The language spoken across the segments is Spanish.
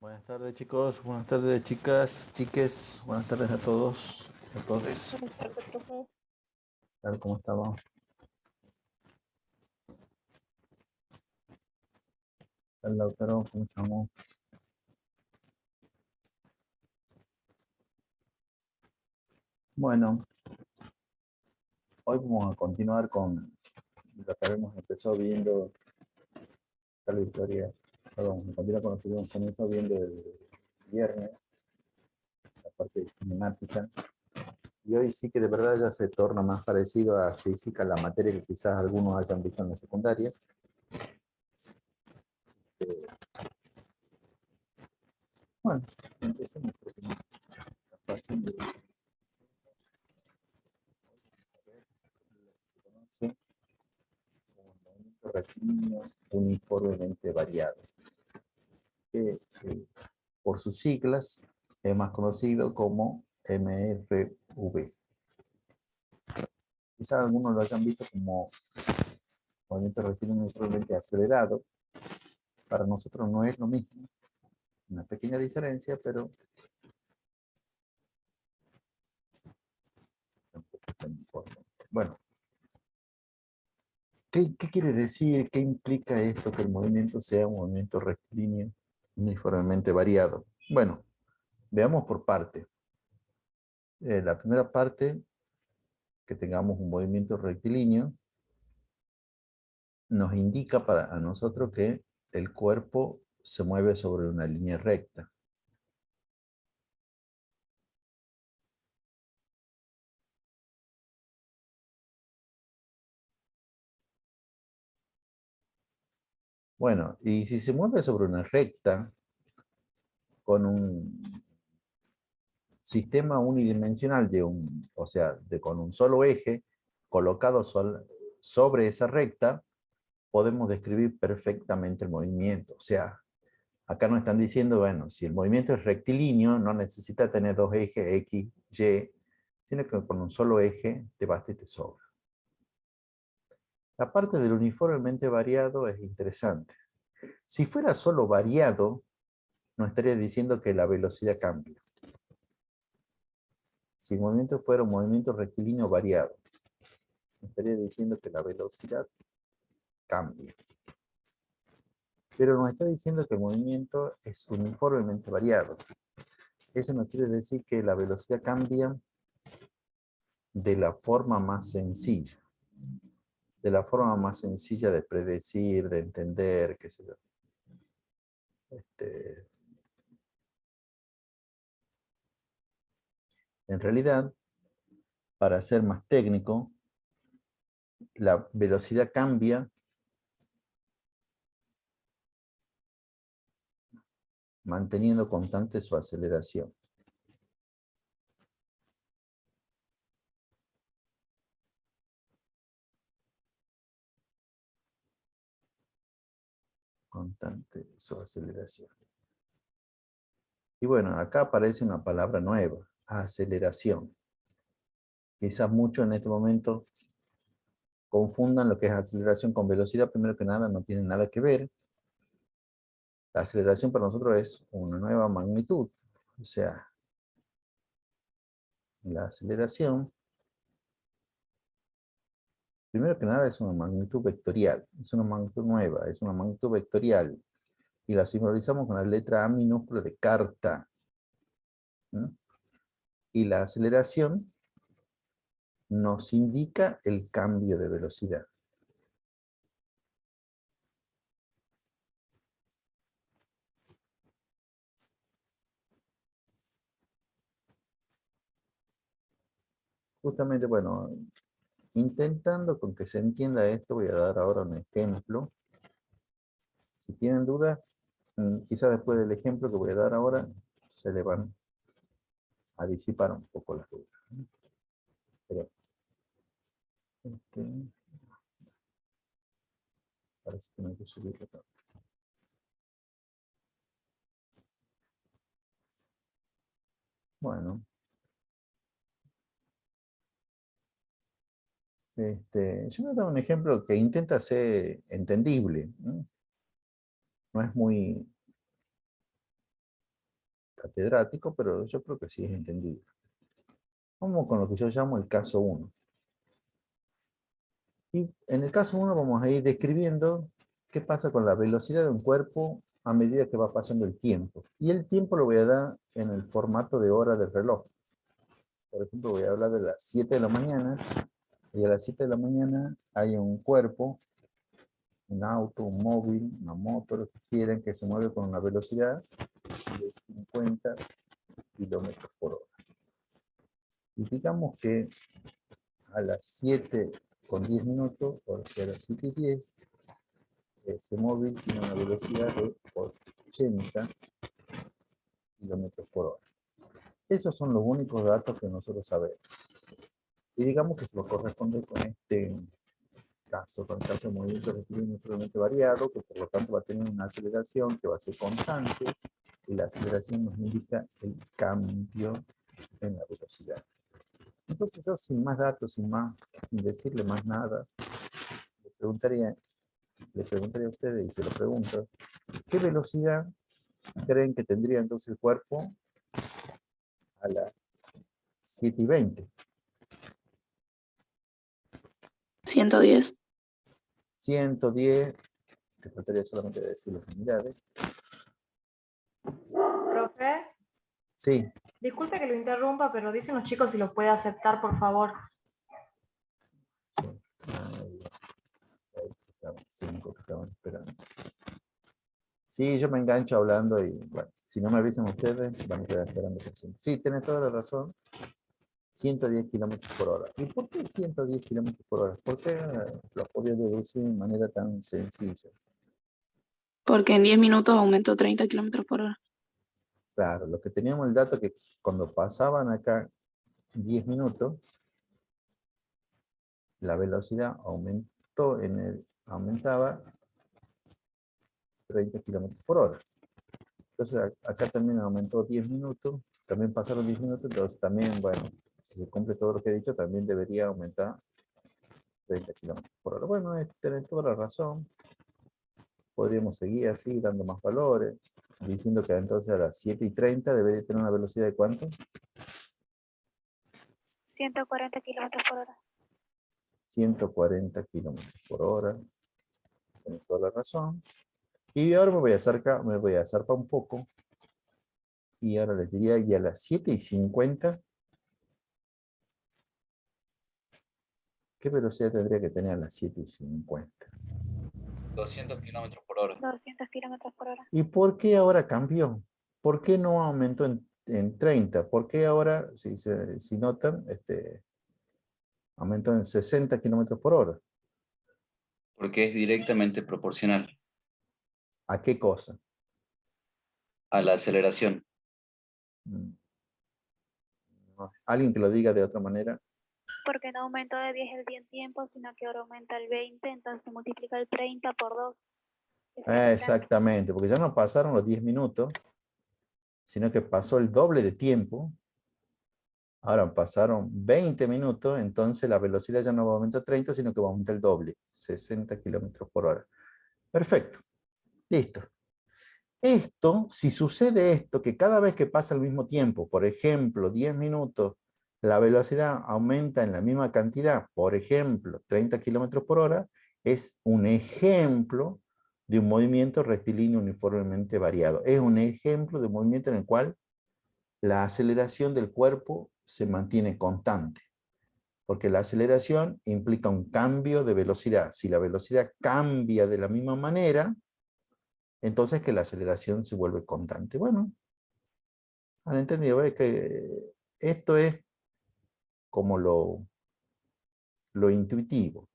Buenas tardes chicos, buenas tardes chicas, chiques, buenas tardes a todos, a todos. Buenas tardes, profe. ¿Cómo estamos? ¿Tal Lautaro? ¿Cómo estamos? Bueno, hoy vamos a continuar con lo que habíamos empezado viendo, la historia, perdón, continuar con lo que habíamos comenzado viendo el viernes, la parte de cinemática. Y hoy sí que de verdad ya se torna más parecido a física, la materia que quizás algunos hayan visto en la secundaria. Bueno, empecemos porque no está fácil de conocer como el movimiento rectilíneo uniformemente variado, que por sus siglas es más conocido como MRV. Quizás algunos lo hayan visto como movimiento rectilíneo uniformemente acelerado. Para nosotros no es lo mismo, una pequeña diferencia, pero tampoco es tan importante. Bueno, ¿qué quiere decir? ¿Qué implica esto que el movimiento sea un movimiento rectilíneo uniformemente variado? Bueno, veamos por parte. La primera parte, que tengamos un movimiento rectilíneo, nos indica a nosotros que el cuerpo se mueve sobre una línea recta. Bueno, y si se mueve sobre una recta con un sistema unidimensional con un solo eje colocado sobre esa recta, podemos describir perfectamente el movimiento. O sea, acá nos están diciendo, bueno, si el movimiento es rectilíneo, no necesita tener dos ejes X, Y, sino que con un solo eje te basta y te sobra. La parte del uniformemente variado es interesante. Si fuera solo variado, nos estaría diciendo que la velocidad cambia. Si el movimiento fuera un movimiento rectilíneo variado, nos estaría diciendo que la velocidad cambia. Pero nos está diciendo que el movimiento es uniformemente variado. Eso no quiere decir que la velocidad cambia de la forma más sencilla. De la forma más sencilla de predecir, de entender, qué sé yo. En realidad, para ser más técnico, la velocidad cambia manteniendo constante su aceleración. Constante su aceleración. Y bueno, acá aparece una palabra nueva, aceleración. Quizás muchos en este momento confundan lo que es aceleración con velocidad. Primero que nada, no tienen nada que ver. La aceleración para nosotros es una nueva magnitud. O sea, la aceleración, primero que nada, es una magnitud vectorial. Es una magnitud nueva, es una magnitud vectorial. Y la simbolizamos con la letra A minúscula de carta. ¿Mm? Y la aceleración nos indica el cambio de velocidad. Justamente, bueno, intentando con que se entienda esto, voy a dar ahora un ejemplo. Si tienen dudas, quizás después del ejemplo que voy a dar ahora, se le van a disipar un poco las dudas. Pero, parece que no hay que subirlo tanto. Bueno. Yo voy a dar un ejemplo que intenta ser entendible. No es muy catedrático, pero yo creo que sí es entendible. Vamos con lo que yo llamo el caso 1. Y en el caso 1 vamos a ir describiendo qué pasa con la velocidad de un cuerpo a medida que va pasando el tiempo. Y el tiempo lo voy a dar en el formato de hora del reloj. Por ejemplo, voy a hablar de las 7 de la mañana, y a las 7 de la mañana hay un cuerpo, un auto, un móvil, una moto, lo que quieran, que se mueve con una velocidad de 50 kilómetros por hora. Y digamos que a las 7 con 10 minutos, o sea, a las 7 y 10, ese móvil tiene una velocidad de 80 kilómetros por hora. Esos son los únicos datos que nosotros sabemos. Y digamos que se lo corresponde con este caso, con el caso de movimiento rectilíneo extremadamente variado, que por lo tanto va a tener una aceleración que va a ser constante, y la aceleración nos indica el cambio en la velocidad. Entonces yo sin más datos, sin decirle más nada, le preguntaría a ustedes, y se lo pregunto, ¿qué velocidad creen que tendría entonces el cuerpo a las 7 y 20? 110. 110, te faltaría solamente decir las unidades. Profe, Sí. disculpe que lo interrumpa, pero dicen los chicos si lo puede aceptar, por favor. Sí. Ahí estaban 5 que estaban esperando. Sí, yo me engancho hablando y, bueno, si no me avisan ustedes, van a quedar esperando. Sí, tienes toda la razón. 110 kilómetros por hora. ¿Y por qué 110 kilómetros por hora? ¿Por qué lo podía deducir de manera tan sencilla? Porque en 10 minutos aumentó 30 kilómetros por hora. Claro, lo que teníamos el dato que cuando pasaban acá 10 minutos, la velocidad aumentaba 30 kilómetros por hora. Entonces acá también aumentó 10 minutos, también pasaron 10 minutos, entonces también, bueno, si se cumple todo lo que he dicho, también debería aumentar 30 kilómetros por hora. Bueno, tenés toda la razón. Podríamos seguir así, dando más valores, diciendo que entonces a las 7 y 30 debería tener una velocidad de ¿cuánto? 140 kilómetros por hora. 140 kilómetros por hora. Tienes toda la razón. Y ahora me voy a zarpar un poco. Y ahora les diría, y a las 7 y 50, ¿qué velocidad tendría que tener a las 7 y 50? 200 kilómetros por hora. 200 kilómetros por hora. ¿Y por qué ahora cambió? ¿Por qué no aumentó en 30? ¿Por qué ahora, si notan, aumentó en 60 kilómetros por hora? Porque es directamente proporcional ¿A qué cosa? a la aceleración. No. ¿Alguien que lo diga de otra manera? Porque no aumentó de 10 el 10 tiempo, sino que ahora aumenta el 20, entonces se multiplica el 30 por 2. Exactamente, porque ya no pasaron los 10 minutos, sino que pasó el doble de tiempo. Ahora pasaron 20 minutos, entonces la velocidad ya no va a aumentar 30, sino que va a aumentar el doble, 60 kilómetros por hora. Perfecto, listo. Esto, si sucede esto, que cada vez que pasa el mismo tiempo, por ejemplo, 10 minutos, la velocidad aumenta en la misma cantidad, por ejemplo, 30 kilómetros por hora, es un ejemplo de un movimiento rectilíneo uniformemente variado. Es un ejemplo de un movimiento en el cual la aceleración del cuerpo se mantiene constante, porque la aceleración implica un cambio de velocidad. Si la velocidad cambia de la misma manera, entonces que la aceleración se vuelve constante. Bueno, han entendido, ¿ves? Que esto es como lo intuitivo.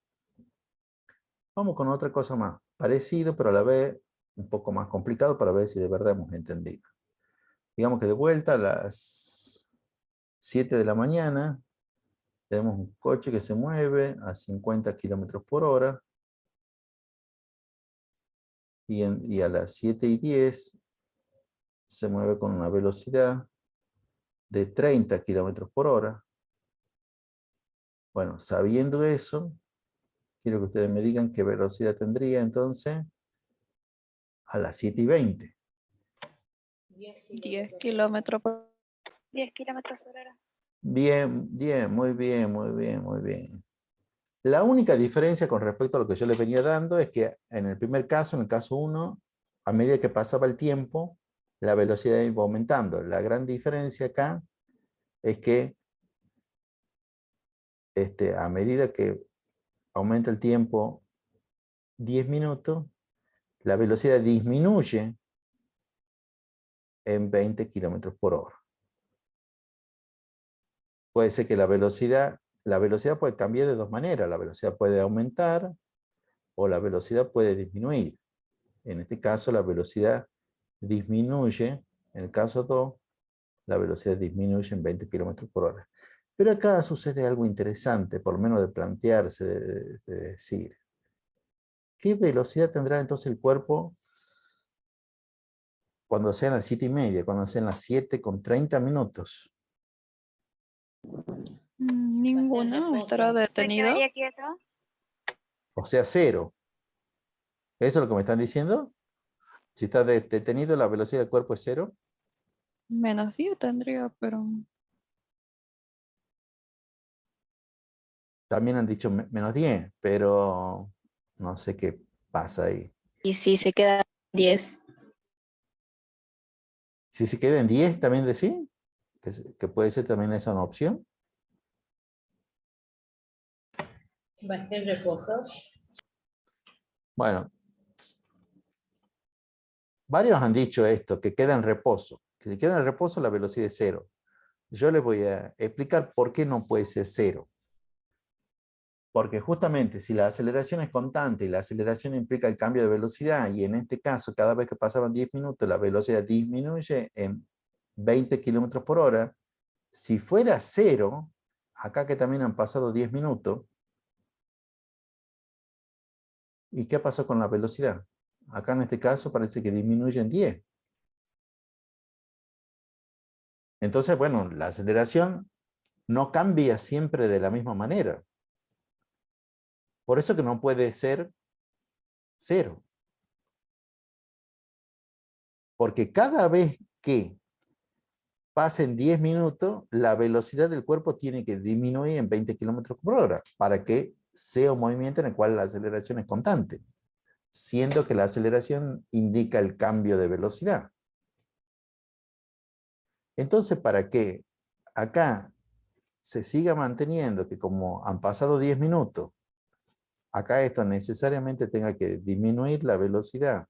Vamos con otra cosa más, parecido, pero a la vez un poco más complicado para ver si de verdad hemos entendido. Digamos que de vuelta a las 7 de la mañana, tenemos un coche que se mueve a 50 kilómetros por hora, y a las 7 y 10 se mueve con una velocidad de 30 kilómetros por hora. Bueno, sabiendo eso, quiero que ustedes me digan qué velocidad tendría entonces a las 7 y 20. 10 kilómetros por 10 kilómetros por hora. Bien, bien, muy bien, muy bien, muy bien. La única diferencia con respecto a lo que yo les venía dando es que en el primer caso, en el caso 1, a medida que pasaba el tiempo, la velocidad iba aumentando. La gran diferencia acá es que a medida que aumenta el tiempo 10 minutos, la velocidad disminuye en 20 kilómetros por hora. Puede ser que la velocidad puede cambiar de dos maneras. La velocidad puede aumentar o la velocidad puede disminuir. En este caso, la velocidad disminuye. En el caso 2, la velocidad disminuye en 20 kilómetros por hora. Pero acá sucede algo interesante, por lo menos de plantearse, de decir. ¿Qué velocidad tendrá entonces el cuerpo cuando sean las 7:30, cuando sean las 7:30 minutos? ninguna, estará ¿Se detenido. quedaría quieto? O sea, 0. ¿Eso es lo que me están diciendo? Si está detenido, la velocidad del cuerpo es 0. Menos 10 tendría, pero También han dicho menos 10, pero no sé qué pasa ahí. Y si se queda 10. Si se queda en 10, también decir que puede ser también esa una opción. ¿Va a estar en reposo? Bueno, varios han dicho esto, que queda en reposo. Que si queda en reposo, la velocidad es 0. Yo les voy a explicar por qué no puede ser 0. Porque justamente si la aceleración es constante y la aceleración implica el cambio de velocidad, y en este caso cada vez que pasaban 10 minutos la velocidad disminuye en 20 kilómetros por hora, si fuera 0, acá que también han pasado 10 minutos, ¿y qué pasó con la velocidad? Acá en este caso parece que disminuye en 10. Entonces, bueno, la aceleración no cambia siempre de la misma manera. Por eso que no puede ser 0. Porque cada vez que pasen 10 minutos, la velocidad del cuerpo tiene que disminuir en 20 kilómetros por hora para que sea un movimiento en el cual la aceleración es constante, siendo que la aceleración indica el cambio de velocidad. Entonces, para que acá se siga manteniendo que como han pasado 10 minutos, acá esto necesariamente tenga que disminuir la velocidad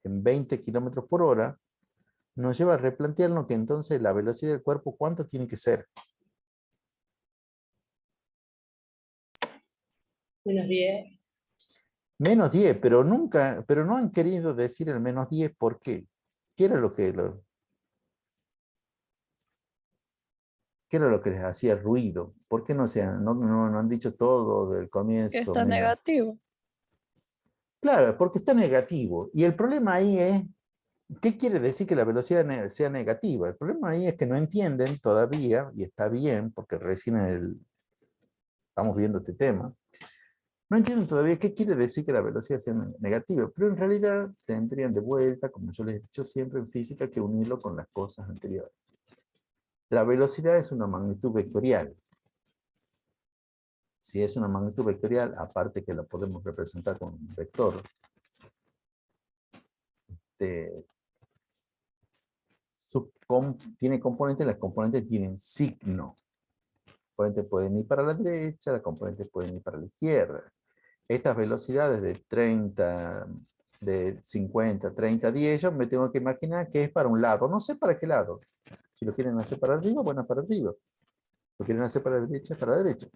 en 20 kilómetros por hora, nos lleva a replantearnos que entonces la velocidad del cuerpo, ¿cuánto tiene que ser? Menos 10. Menos 10, pero no han querido decir el menos 10, ¿por qué? ¿Qué era lo que les hacía ruido? ¿Por qué no han dicho todo del que comienzo? está negativo. Claro, porque está negativo. Y el problema ahí es, ¿qué quiere decir que la velocidad sea negativa? El problema ahí es que no entienden todavía, y está bien, porque recién estamos viendo este tema, no entienden todavía qué quiere decir que la velocidad sea negativa, pero en realidad tendrían de vuelta, como yo les he dicho siempre en física, que unirlo con las cosas anteriores. La velocidad es una magnitud vectorial. Si es una magnitud vectorial, aparte que la podemos representar con un vector, tiene componentes, las componentes tienen signo. Las componentes pueden ir para la derecha, las componentes pueden ir para la izquierda. Estas velocidades de 30, de 50, 30, 10, yo me tengo que imaginar que es para un lado. No sé para qué lado. Si lo quieren hacer para arriba, bueno, para arriba. Lo quieren hacer para la derecha, para la derecha.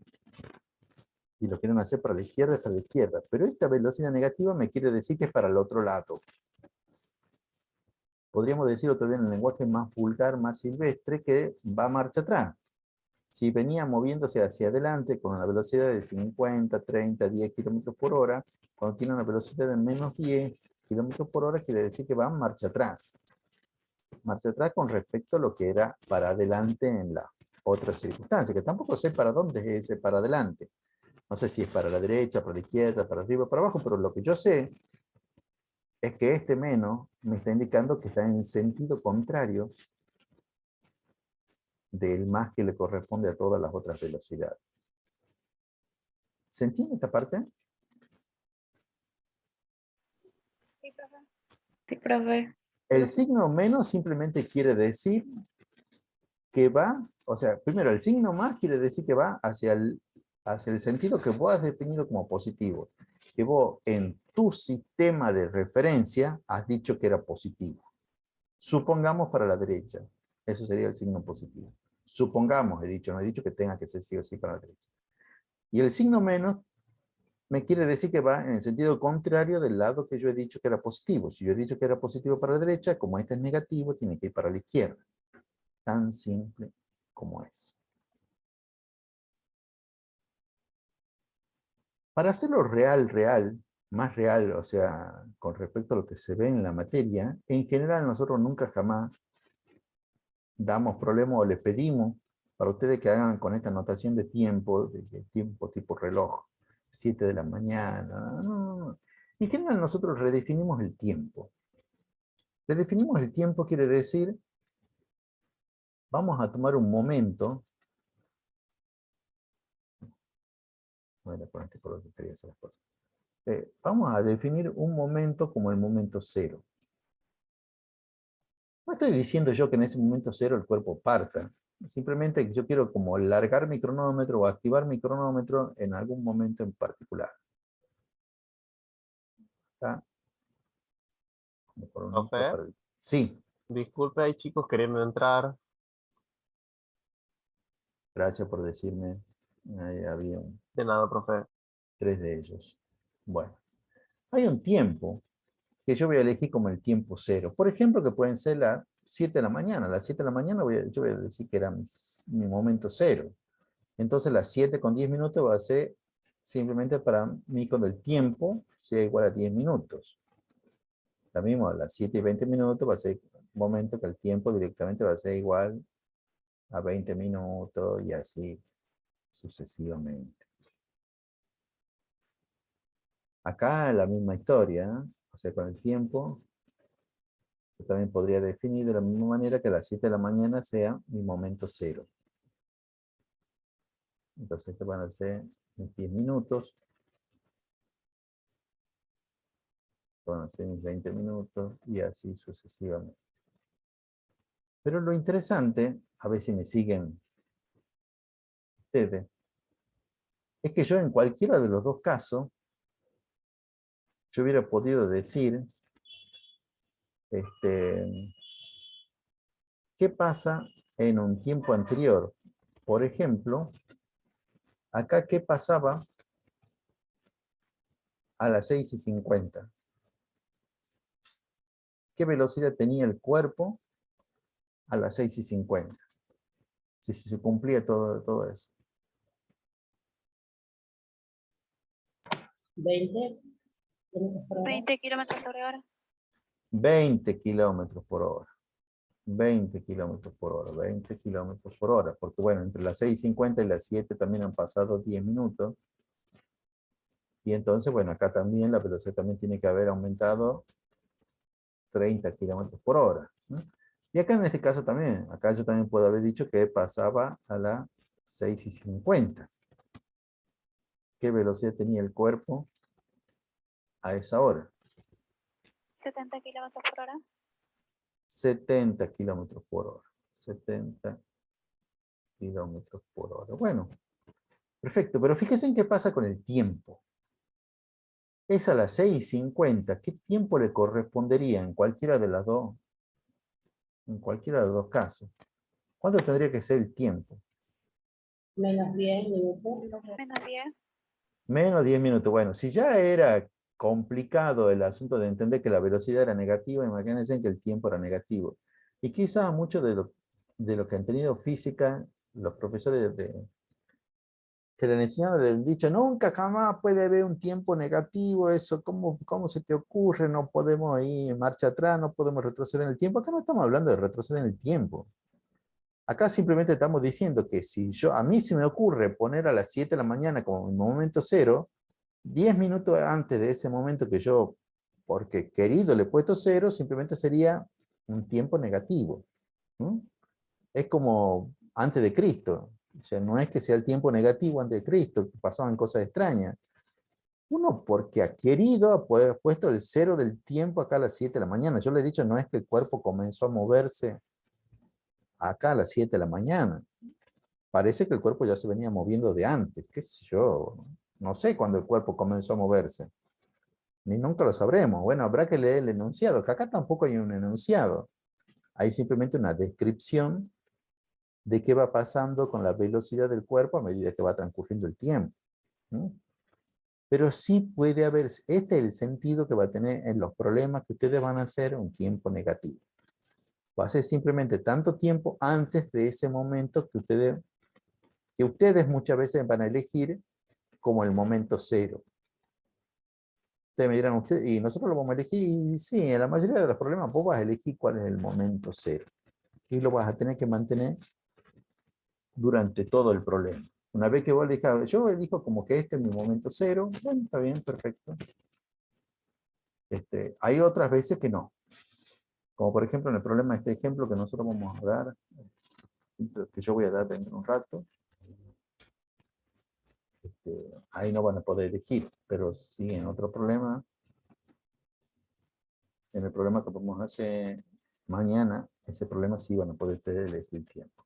Y lo quieren hacer para la izquierda, para la izquierda. Pero esta velocidad negativa me quiere decir que es para el otro lado. Podríamos decirlo todavía en el lenguaje más vulgar, más silvestre, que va marcha atrás. Si venía moviéndose hacia adelante con una velocidad de 50, 30, 10 kilómetros por hora, cuando tiene una velocidad de menos 10 kilómetros por hora, quiere decir que va marcha atrás. Marcha atrás con respecto a lo que era para adelante en la otra circunstancia, que tampoco sé para dónde es ese para adelante. No sé si es para la derecha, para la izquierda, para arriba, para abajo, pero lo que yo sé es que este menos me está indicando que está en sentido contrario del más que le corresponde a todas las otras velocidades. ¿Se entiende esta parte? Sí, profe. Sí, profe. El signo menos simplemente quiere decir que va, o sea, primero el signo más quiere decir que va hacia el sentido que vos has definido como positivo, que vos en tu sistema de referencia has dicho que era positivo. Supongamos para la derecha, eso sería el signo positivo. Supongamos, he dicho, no he dicho que tenga que ser sí o sí para la derecha. Y el signo menos me quiere decir que va en el sentido contrario del lado que yo he dicho que era positivo. Si yo he dicho que era positivo para la derecha, como este es negativo, tiene que ir para la izquierda. Tan simple como es. Para hacerlo real, más real, o sea, con respecto a lo que se ve en la materia, en general nosotros nunca jamás damos problema o le pedimos para ustedes que hagan con esta notación de tiempo tipo reloj, 7 de la mañana. No. En general nosotros redefinimos el tiempo. Redefinimos el tiempo quiere decir, vamos a tomar un momento. Bueno, con este color que quería hacer las cosas. Vamos a definir un momento como el momento cero. No estoy diciendo yo que en ese momento cero el cuerpo parta. Simplemente que yo quiero como largar mi cronómetro o activar mi cronómetro en algún momento en particular. ¿Está? Como por un Profe, para el... Sí, disculpe, hay chicos queriendo entrar. gracias por decirme. Ahí había De nada, profe. 3 de ellos. Bueno, hay un tiempo que yo voy a elegir como el tiempo cero. Por ejemplo, que pueden ser las 7 de la mañana. A las 7 de la mañana yo voy a decir que era mi momento cero. Entonces las 7 con 10 minutos va a ser simplemente para mí cuando el tiempo sea igual a 10 minutos. Lo mismo, a las 7 y 20 minutos va a ser un momento que el tiempo directamente va a ser igual a 20 minutos y así sucesivamente. Acá la misma historia, ¿eh? O sea, con el tiempo, yo también podría definir de la misma manera que a las 7 de la mañana sea mi momento cero. Entonces, estos van a ser mis 10 minutos. Van a ser mis 20 minutos y así sucesivamente. Pero lo interesante, a ver si me siguen ustedes, es que yo en cualquiera de los dos casos, yo hubiera podido decir, ¿qué pasa en un tiempo anterior? Por ejemplo, acá, ¿qué pasaba a las 6:50? ¿Qué velocidad tenía el cuerpo a las 6:50? Si se cumplía todo eso. 20 kilómetros por hora. 20 kilómetros sobre hora. 20 kilómetros por hora. 20 kilómetros por hora. 20 kilómetros por hora. Porque bueno, entre las 6:50 y las 7 también han pasado 10 minutos. Y entonces, bueno, acá también la velocidad también tiene que haber aumentado 30 kilómetros por hora, ¿no? Y acá en este caso también, acá yo también puedo haber dicho que pasaba a las 6:50. ¿Qué velocidad tenía el cuerpo a esa hora? 70 kilómetros por hora. 70 kilómetros por hora. 70 kilómetros por hora. Bueno, perfecto, pero fíjense en qué pasa con el tiempo. Es a las 6:50. ¿Qué tiempo le correspondería en cualquiera de las dos? En cualquiera de los dos casos. ¿Cuánto tendría que ser el tiempo? Menos 10 minutos. Menos 10. Menos 10 minutos. Bueno, si ya era complicado el asunto de entender que la velocidad era negativa, imagínense que el tiempo era negativo. Y quizá muchos de lo que han tenido física, los profesores que le han enseñado, le han dicho, nunca jamás puede haber un tiempo negativo, eso, ¿cómo se te ocurre? No podemos ir marcha atrás, no podemos retroceder en el tiempo. Acá no estamos hablando de retroceder en el tiempo. Acá simplemente estamos diciendo que si a mí se me ocurre poner a las 7 de la mañana como mi momento cero, 10 minutos antes de ese momento que yo porque querido le he puesto 0, simplemente sería un tiempo negativo. ¿Mm? Es como antes de Cristo. O sea, no es que sea el tiempo negativo antes de Cristo, que pasaban cosas extrañas. Uno porque ha querido, ha puesto el 0 del tiempo acá a las 7 de la mañana. Yo le he dicho, no es que el cuerpo comenzó a moverse acá a las 7 de la mañana. Parece que el cuerpo ya se venía moviendo de antes, qué sé yo. No sé cuándo el cuerpo comenzó a moverse. Ni nunca lo sabremos. Bueno, habrá que leer el enunciado, que acá tampoco hay un enunciado. Hay simplemente una descripción de qué va pasando con la velocidad del cuerpo a medida que va transcurriendo el tiempo. ¿Mm? Pero sí puede haber, este es el sentido que va a tener en los problemas que ustedes van a hacer un tiempo negativo. Va a ser simplemente tanto tiempo antes de ese momento que ustedes muchas veces van a elegir como el momento 0. Ustedes me dirán, y nosotros lo vamos a elegir, y sí, en la mayoría de los problemas vos vas a elegir cuál es el momento 0. Y lo vas a tener que mantener durante todo el problema. Una vez que vos elijas, yo elijo como que este es mi momento 0, bueno, está bien, perfecto. Hay otras veces que no. Como por ejemplo en el problema de este ejemplo que nosotros vamos a dar, que yo voy a dar dentro de un rato. Ahí no van a poder elegir, pero sí en otro problema, en el problema que vamos a hacer mañana, ese problema sí van a poder elegir tiempo.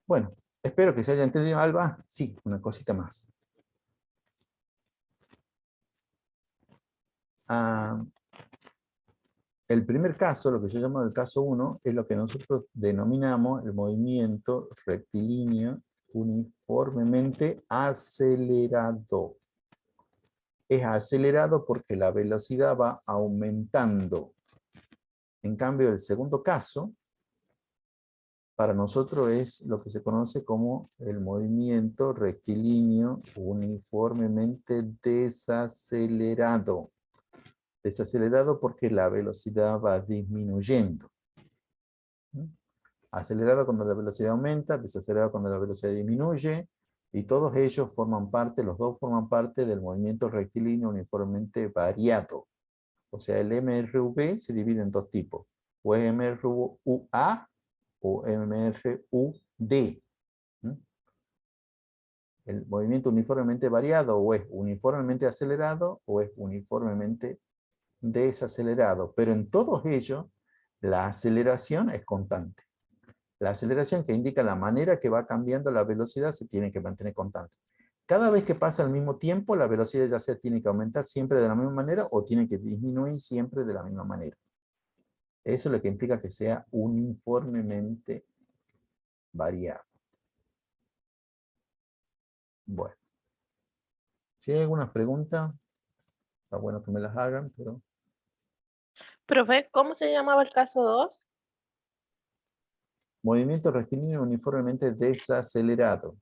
Bueno, espero que se haya entendido. Alba, sí, una cosita más. El primer caso, lo que yo llamo el caso 1, es lo que nosotros denominamos el movimiento rectilíneo uniformemente acelerado. Es acelerado porque la velocidad va aumentando. En cambio, el segundo caso, para nosotros es lo que se conoce como el movimiento rectilíneo uniformemente desacelerado. Desacelerado porque la velocidad va disminuyendo. Acelerado cuando la velocidad aumenta, desacelerado cuando la velocidad disminuye, y todos ellos forman parte, los dos forman parte del movimiento rectilíneo uniformemente variado. O sea, el MRV se divide en dos tipos, o es MRUA o MRUD. El movimiento uniformemente variado o es uniformemente acelerado o es uniformemente desacelerado, pero en todos ellos la aceleración es constante. La aceleración, que indica la manera que va cambiando la velocidad, se tiene que mantener constante. Cada vez que pasa al mismo tiempo, la velocidad ya sea tiene que aumentar siempre de la misma manera o tiene que disminuir siempre de la misma manera. Eso es lo que implica que sea uniformemente variado. Bueno. Si hay alguna pregunta, está bueno que me las hagan, pero... Profe, ¿cómo se llamaba el caso 2? Movimiento rectilíneo uniformemente desacelerado.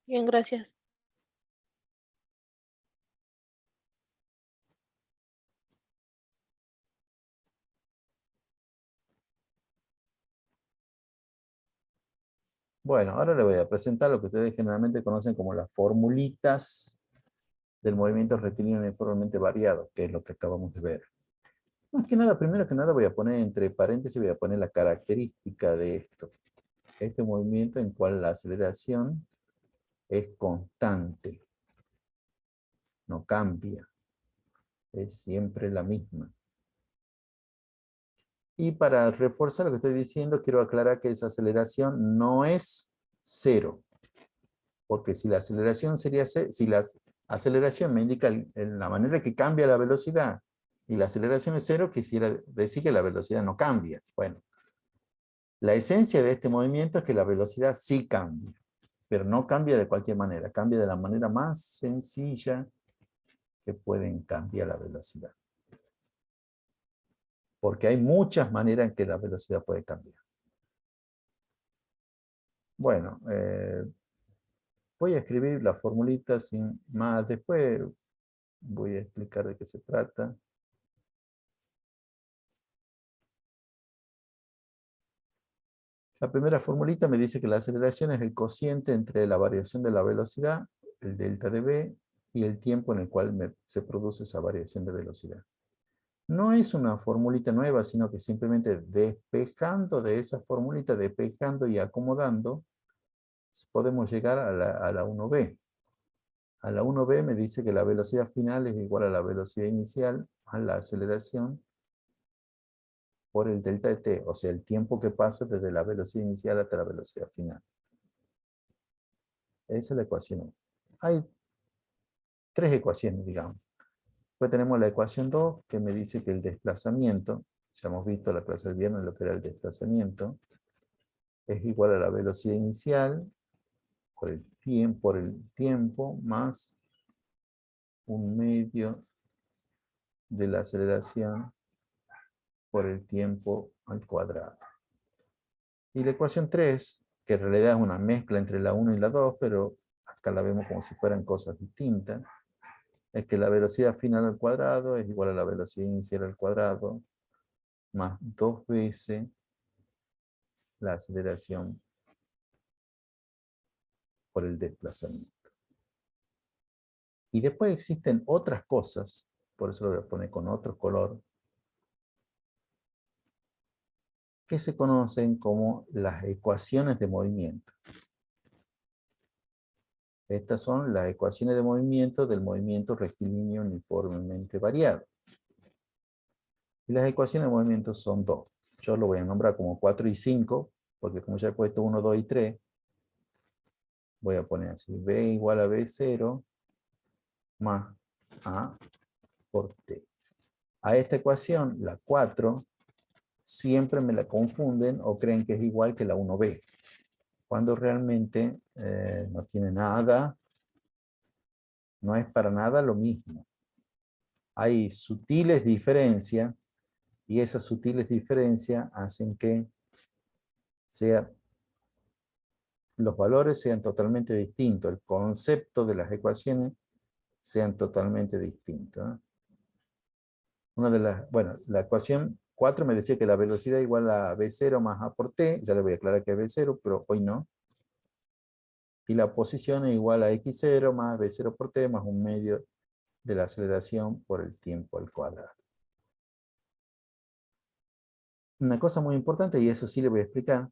Bien, gracias. Bueno, ahora le voy a presentar lo que ustedes generalmente conocen como las formulitas del movimiento rectilíneo uniformemente variado, que es lo que acabamos de ver. Más que nada, primero que nada voy a poner entre paréntesis, voy a poner la característica de esto. Este movimiento en cual la aceleración es constante, no cambia, es siempre la misma. Y para reforzar lo que estoy diciendo, quiero aclarar que esa aceleración no es 0. Porque si la aceleración sería 0, si la aceleración me indica la manera que cambia la velocidad y la aceleración es 0, quisiera decir que la velocidad no cambia. Bueno, la esencia de este movimiento es que la velocidad sí cambia, pero no cambia de cualquier manera, cambia de la manera más sencilla que pueden cambiar la velocidad. Porque hay muchas maneras en que la velocidad puede cambiar. Bueno, voy a escribir la formulita sin más. Después voy a explicar de qué se trata. La primera formulita me dice que la aceleración es el cociente entre la variación de la velocidad, el delta de v, y el tiempo en el cual se produce esa variación de velocidad. No es una formulita nueva, sino que simplemente despejando de esa formulita, despejando y acomodando, podemos llegar a la 1b. A la 1b me dice que la velocidad final es igual a la velocidad inicial a la aceleración por el delta de t, o sea, el tiempo que pasa desde la velocidad inicial hasta la velocidad final. Esa es la ecuación 1. Hay 3 ecuaciones, digamos. Después tenemos la ecuación 2, que me dice que el desplazamiento, ya hemos visto la clase del viernes lo que era el desplazamiento, es igual a la velocidad inicial por el tiempo más un medio de la aceleración por el tiempo al cuadrado. Y la ecuación 3, que en realidad es una mezcla entre la 1 y la 2, pero acá la vemos como si fueran cosas distintas, es que la velocidad final al cuadrado es igual a la velocidad inicial al cuadrado más 2 veces la aceleración por el desplazamiento. Y después existen otras cosas, por eso lo voy a poner con otro color, que se conocen como las ecuaciones de movimiento. Estas son las ecuaciones de movimiento del movimiento rectilíneo uniformemente variado. Y las ecuaciones de movimiento son 2. Yo lo voy a nombrar como 4 y 5, porque como ya he puesto 1, 2 y 3, voy a poner así, B igual a B0 más A por T. A esta ecuación, la 4, siempre me la confunden o creen que es igual que la 1b, cuando realmente no tiene nada, no es para nada lo mismo. Hay sutiles diferencias, y esas sutiles diferencias hacen que los valores sean totalmente distintos, el concepto de las ecuaciones sean totalmente distintos. La ecuación 4 me decía que la velocidad igual a V0 más A por T, ya le voy a aclarar que es V0, pero hoy no. Y la posición es igual a X0 más V0 por T más un medio de la aceleración por el tiempo al cuadrado. Una cosa muy importante, y eso sí le voy a explicar,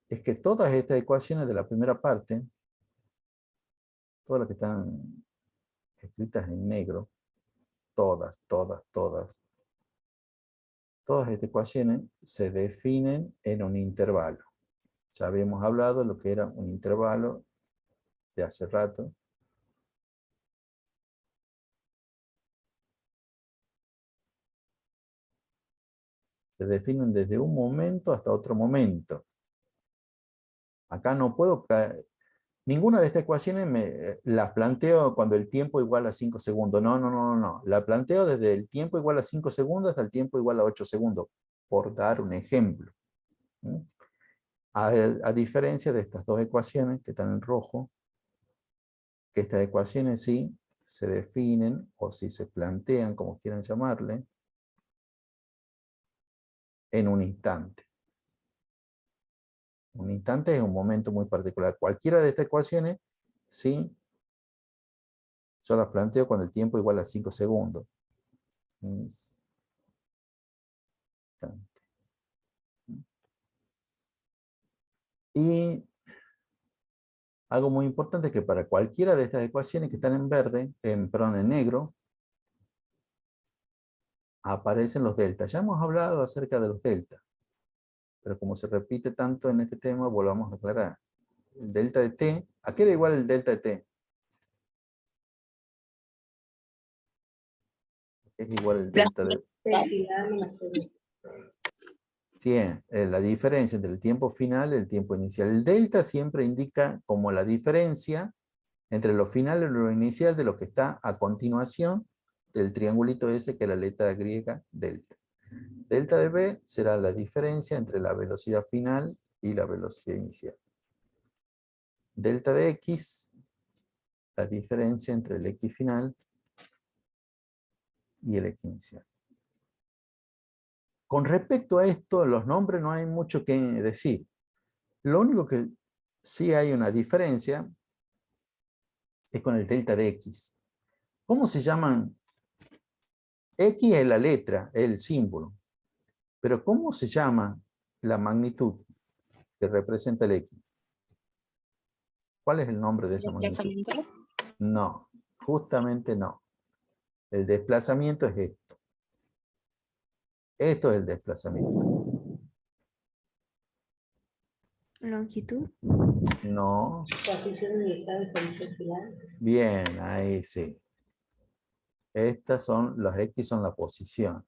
es que todas estas ecuaciones de la primera parte, todas las que están escritas en negro, todas estas ecuaciones se definen en un intervalo. Ya habíamos hablado de lo que era un intervalo de hace rato. Se definen desde un momento hasta otro momento. Acá no puedo... Ninguna de estas ecuaciones las planteo cuando el tiempo igual a 5 segundos. No. La planteo desde el tiempo igual a 5 segundos hasta el tiempo igual a 8 segundos. Por dar un ejemplo. A diferencia de estas dos ecuaciones que están en rojo, que estas ecuaciones sí se definen, o si se plantean, como quieran llamarle, en un instante. Un instante es un momento muy particular. Cualquiera de estas ecuaciones, sí, yo las planteo cuando el tiempo igual a 5 segundos. Instante. Y algo muy importante es que para cualquiera de estas ecuaciones que están en verde, en negro, aparecen los deltas. Ya hemos hablado acerca de los deltas, pero como se repite tanto en este tema, volvamos a aclarar. El delta de t, ¿a qué era igual el delta de t? Es igual el delta de... T final menos T. Sí, la diferencia entre el tiempo final y el tiempo inicial. El delta siempre indica como la diferencia entre lo final y lo inicial de lo que está a continuación del triangulito ese que es la letra griega delta. Delta de B será la diferencia entre la velocidad final y la velocidad inicial. Delta de X, la diferencia entre el X final y el X inicial. Con respecto a esto, los nombres no hay mucho que decir. Lo único que sí hay una diferencia es con el delta de X. ¿Cómo se llaman? X es la letra, es el símbolo. Pero ¿cómo se llama la magnitud que representa el X? ¿Cuál es el nombre de esa magnitud? Desplazamiento. No, justamente no. El desplazamiento es esto. Esto es el desplazamiento. Longitud. No. Posición inicial y posición final. Bien, ahí sí. Estas son, los X son la posición.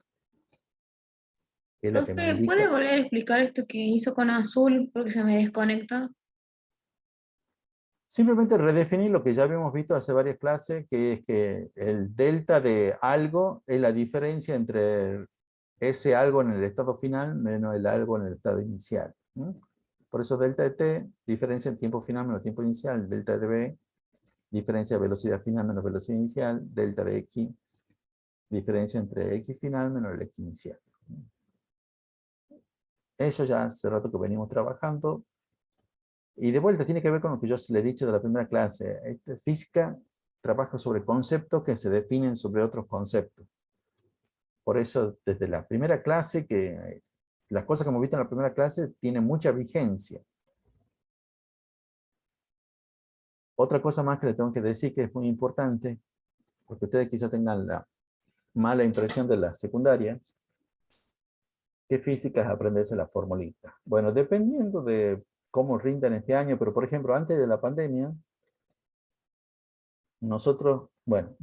Que es la que me Profe, indica. ¿puede volver a explicar esto que hizo con azul? Porque se me desconecta. Simplemente redefinir lo que ya habíamos visto hace varias clases, que es que el delta de algo es la diferencia entre ese algo en el estado final menos el algo en el estado inicial. Por eso delta de t, diferencia en tiempo final menos tiempo inicial. Delta de b, diferencia de velocidad final menos velocidad inicial. Delta de x, diferencia entre x final menos el x inicial. Eso ya hace rato que venimos trabajando. Y de vuelta tiene que ver con lo que yo les he dicho de la primera clase. Física trabaja sobre conceptos que se definen sobre otros conceptos. Por eso, desde la primera clase, que las cosas que hemos visto en la primera clase tienen mucha vigencia. Otra cosa más que les tengo que decir que es muy importante, porque ustedes quizás tengan la mala impresión de la secundaria, que física es aprenderse la formulita. Bueno, dependiendo de cómo rindan este año, pero por ejemplo, antes de la pandemia, nosotros, bueno,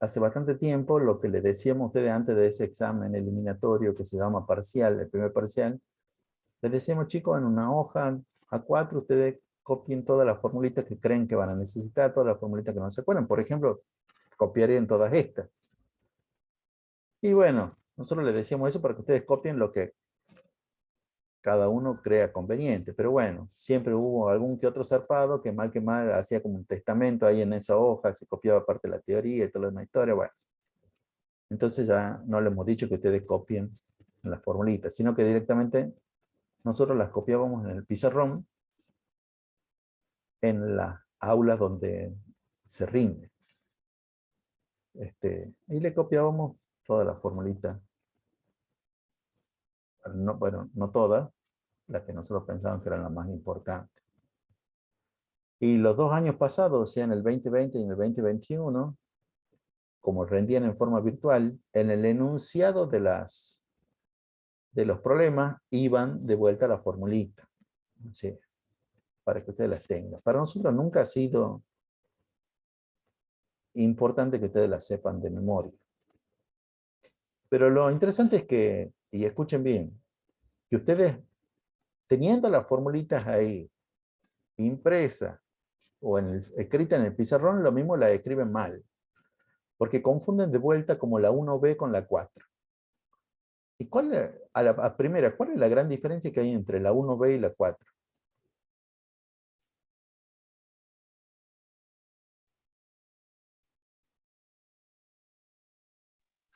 hace bastante tiempo, lo que les decíamos a ustedes antes de ese examen eliminatorio que se llama parcial, el primer parcial, les decíamos, chicos, en una hoja A4, ustedes copien todas las formulitas que creen que van a necesitar, todas las formulitas que no se acuerdan. Por ejemplo, copiarían todas estas. Y bueno, nosotros les decíamos eso para que ustedes copien lo que cada uno crea conveniente. Pero bueno, siempre hubo algún que otro zarpado que mal hacía como un testamento ahí en esa hoja, se copiaba parte de la teoría y toda la demás historia. Bueno, entonces ya no les hemos dicho que ustedes copien las formulitas, sino que directamente nosotros las copiábamos en el pizarrón en las aulas donde se rinde. Y le copiábamos todas las formulitas. No, bueno, no todas, las que nosotros pensábamos que eran las más importantes. Y los 2 años pasados, o sea, en el 2020 y en el 2021, como rendían en forma virtual, en el enunciado de los problemas iban de vuelta a la formulita. ¿Sí? Para que ustedes las tengan. Para nosotros nunca ha sido importante que ustedes las sepan de memoria. Pero lo interesante es que, y escuchen bien, que ustedes, teniendo las formulitas ahí, impresas, o escritas en el pizarrón, lo mismo la escriben mal. Porque confunden de vuelta como la 1B con la 4. ¿Y a primera, cuál es la gran diferencia que hay entre la 1B y la 4?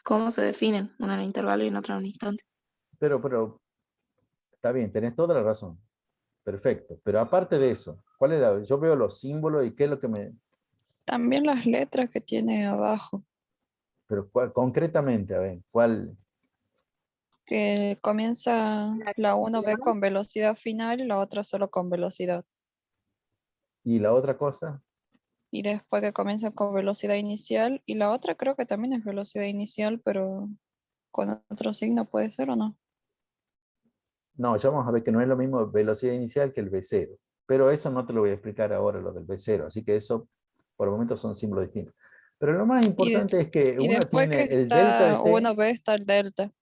¿Cómo se definen? Una en intervalo y en otra en un instante. Pero, está bien, tenés toda la razón. Perfecto. Pero aparte de eso, yo veo los símbolos y qué es lo que me... También las letras que tiene abajo, Pero concretamente, a ver, ¿cuál? que comienza la 1B con velocidad final y la otra solo con velocidad. ¿Y la otra cosa? Y después que comienza con velocidad inicial y la otra creo que también es velocidad inicial, pero con otro signo puede ser o no. No, ya vamos a ver que no es lo mismo velocidad inicial que el V0. Pero eso no te lo voy a explicar ahora, lo del V0. Así que eso, por el momento, son símbolos distintos. Pero lo más importante es que Y uno después tiene que el delta de está t 1B está el delta.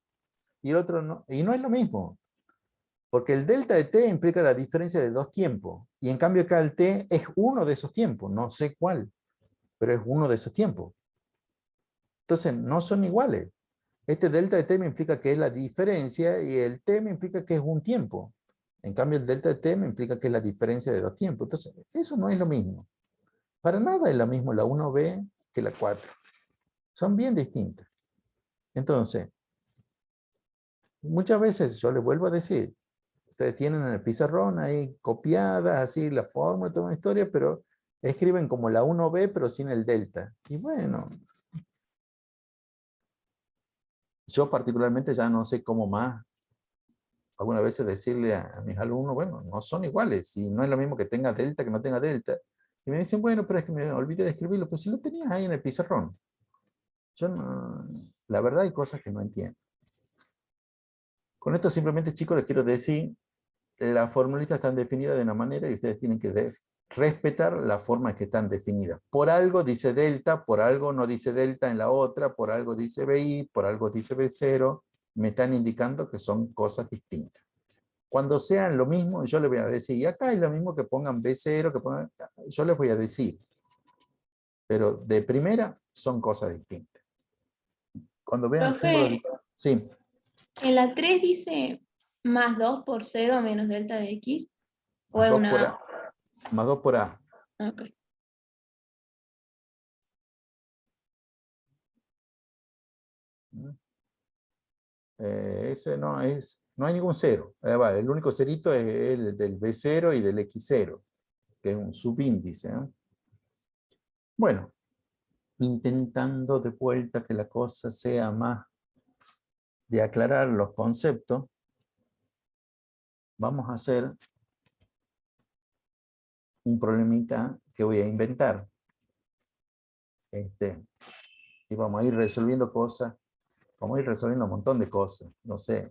y el otro no. Y no es lo mismo. Porque el delta de t implica la diferencia de 2 tiempos. Y en cambio acá el t es uno de esos tiempos. No sé cuál, pero es uno de esos tiempos. Entonces, no son iguales. Este delta de t me implica que es la diferencia y el t me implica que es un tiempo. En cambio, el delta de t me implica que es la diferencia de 2 tiempos. Entonces, eso no es lo mismo. Para nada es lo mismo la 1b que la 4. Son bien distintas. Entonces, muchas veces yo les vuelvo a decir, ustedes tienen en el pizarrón ahí copiadas, así la fórmula, toda una historia, pero escriben como la 1b, pero sin el delta. Y bueno, yo particularmente ya no sé cómo más. Algunas veces decirle a mis alumnos, bueno, no son iguales. Y no es lo mismo que tenga delta que no tenga delta. Y me dicen, bueno, pero es que me olvidé de escribirlo. Pues si lo tenías ahí en el pizarrón. Yo no, la verdad hay cosas que no entiendo. Con esto simplemente, chicos, les quiero decir, las formulitas están definidas de una manera y ustedes tienen que respetar la forma que están definidas. Por algo dice delta, por algo no dice delta en la otra, por algo dice BI, por algo dice B0. Me están indicando que son cosas distintas. Cuando sean lo mismo, yo les voy a decir, y acá es lo mismo que pongan B0, que pongan, yo les voy a decir. Pero de primera son cosas distintas. Cuando vean símbolos... Sí. En la 3 dice más 2 por 0 menos delta de x. ¿O Más es 2 una por A? A. Más 2 por A. Ok. Ese no es, no hay ningún cero. Vale, el único cerito es el del B0 y del X0, que es un subíndice. Bueno, intentando de vuelta que la cosa sea más de aclarar los conceptos, vamos a hacer un problemita que voy a inventar. Y vamos a ir resolviendo cosas, vamos a ir resolviendo un montón de cosas, no sé.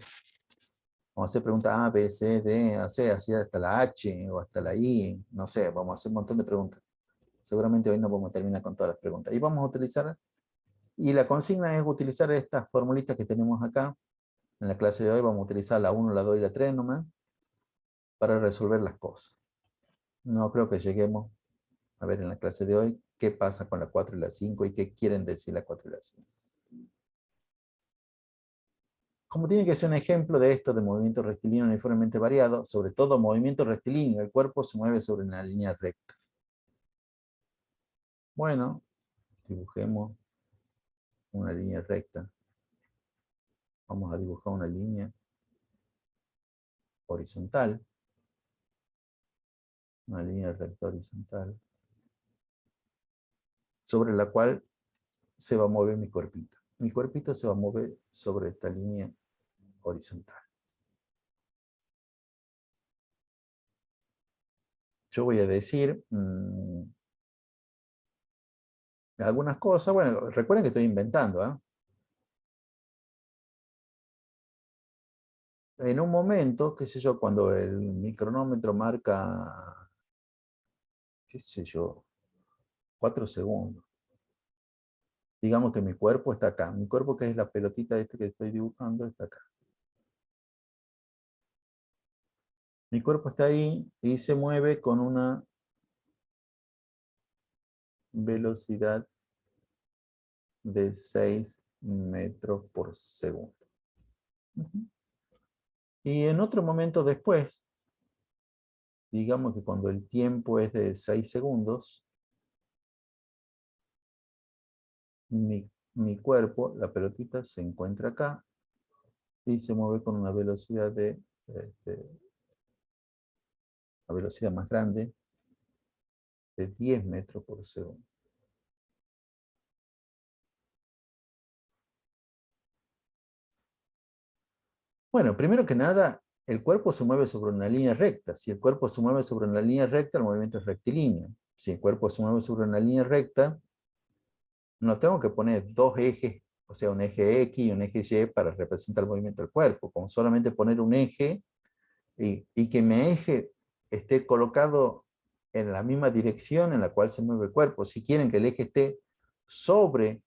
Vamos a hacer preguntas A, B, C, D, o sea, así hasta la H o hasta la I, no sé, vamos a hacer un montón de preguntas. Seguramente hoy no vamos a terminar con todas las preguntas. Y vamos a utilizar, y la consigna es utilizar estas formulitas que tenemos acá. En la clase de hoy vamos a utilizar la 1, la 2 y la 3 nomás, para resolver las cosas. No creo que lleguemos a ver en la clase de hoy qué pasa con la 4 y la 5 y qué quieren decir la 4 y la 5. Como tiene que ser un ejemplo de esto de movimiento rectilíneo uniformemente variado, sobre todo movimiento rectilíneo, el cuerpo se mueve sobre una línea recta. Bueno, dibujemos una línea recta. Vamos a dibujar una línea horizontal. Una línea recta horizontal. Sobre la cual se va a mover mi cuerpito. Mi cuerpito se va a mover sobre esta línea horizontal. Yo voy a decir algunas cosas. Bueno, recuerden que estoy inventando, ¿eh? En un momento, qué sé yo, cuando el micronómetro marca, qué sé yo, 4 segundos. Digamos que mi cuerpo está acá. Mi cuerpo, que es la pelotita esta que estoy dibujando, está acá. Mi cuerpo está ahí y se mueve con una velocidad de 6 metros por segundo. Y en otro momento después, digamos que cuando el tiempo es de 6 segundos, mi cuerpo, la pelotita, se encuentra acá y se mueve con una velocidad de la velocidad más grande de 10 metros por segundo. Bueno, primero que nada, el cuerpo se mueve sobre una línea recta. Si el cuerpo se mueve sobre una línea recta, el movimiento es rectilíneo. Si el cuerpo se mueve sobre una línea recta, no tengo que poner dos ejes, o sea, un eje X y un eje Y para representar el movimiento del cuerpo. Con solamente poner un eje y que mi eje esté colocado en la misma dirección en la cual se mueve el cuerpo. Si quieren que el eje esté sobre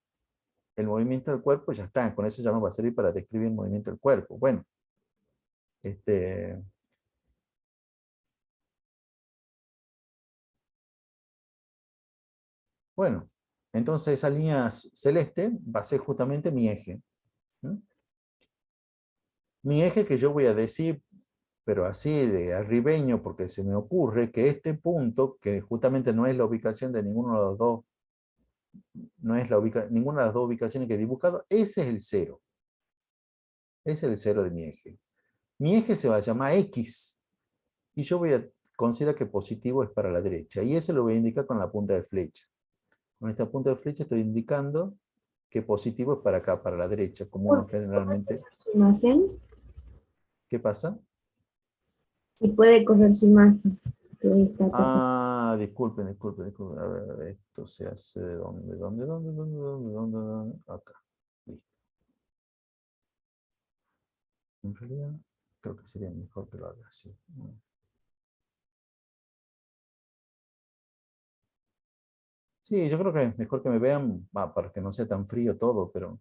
el movimiento del cuerpo, ya está. Con eso ya me va a servir para describir el movimiento del cuerpo. Bueno, bueno, entonces esa línea celeste va a ser justamente mi eje. Mi eje, que yo voy a decir, pero así de arribeño, porque se me ocurre que este punto, que justamente no es la ubicación de ninguno de los dos, no es ninguna de las dos ubicaciones que he dibujado, ese es el cero. Ese es el cero de mi eje. Mi eje se va a llamar X. Y yo voy a considera que positivo es para la derecha. Y eso lo voy a indicar con la punta de flecha. Con esta punta de flecha estoy indicando que positivo es para acá, para la derecha, como uno generalmente. ¿Su imagen? ¿Qué pasa? Y puede correr su imagen. Que está acá. Ah, disculpen. A ver, esto se hace de dónde. Acá. Listo. En realidad, creo que sería mejor que lo haga así. Sí, yo creo que es mejor que me vean, para que no sea tan frío todo, pero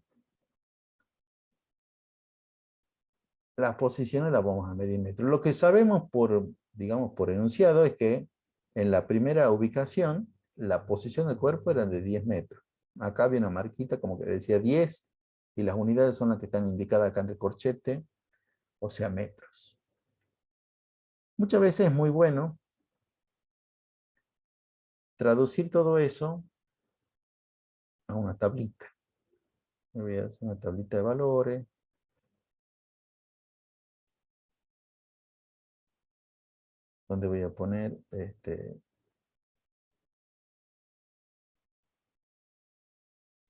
las posiciones las vamos a medir en metros. Lo que sabemos por, digamos, por enunciado es que en la primera ubicación, la posición del cuerpo era de 10 metros. Acá había una marquita como que decía 10, y las unidades son las que están indicadas acá en el corchete, o sea, metros. Muchas veces es muy bueno traducir todo eso a una tablita. Me voy a hacer una tablita de valores. Donde voy a poner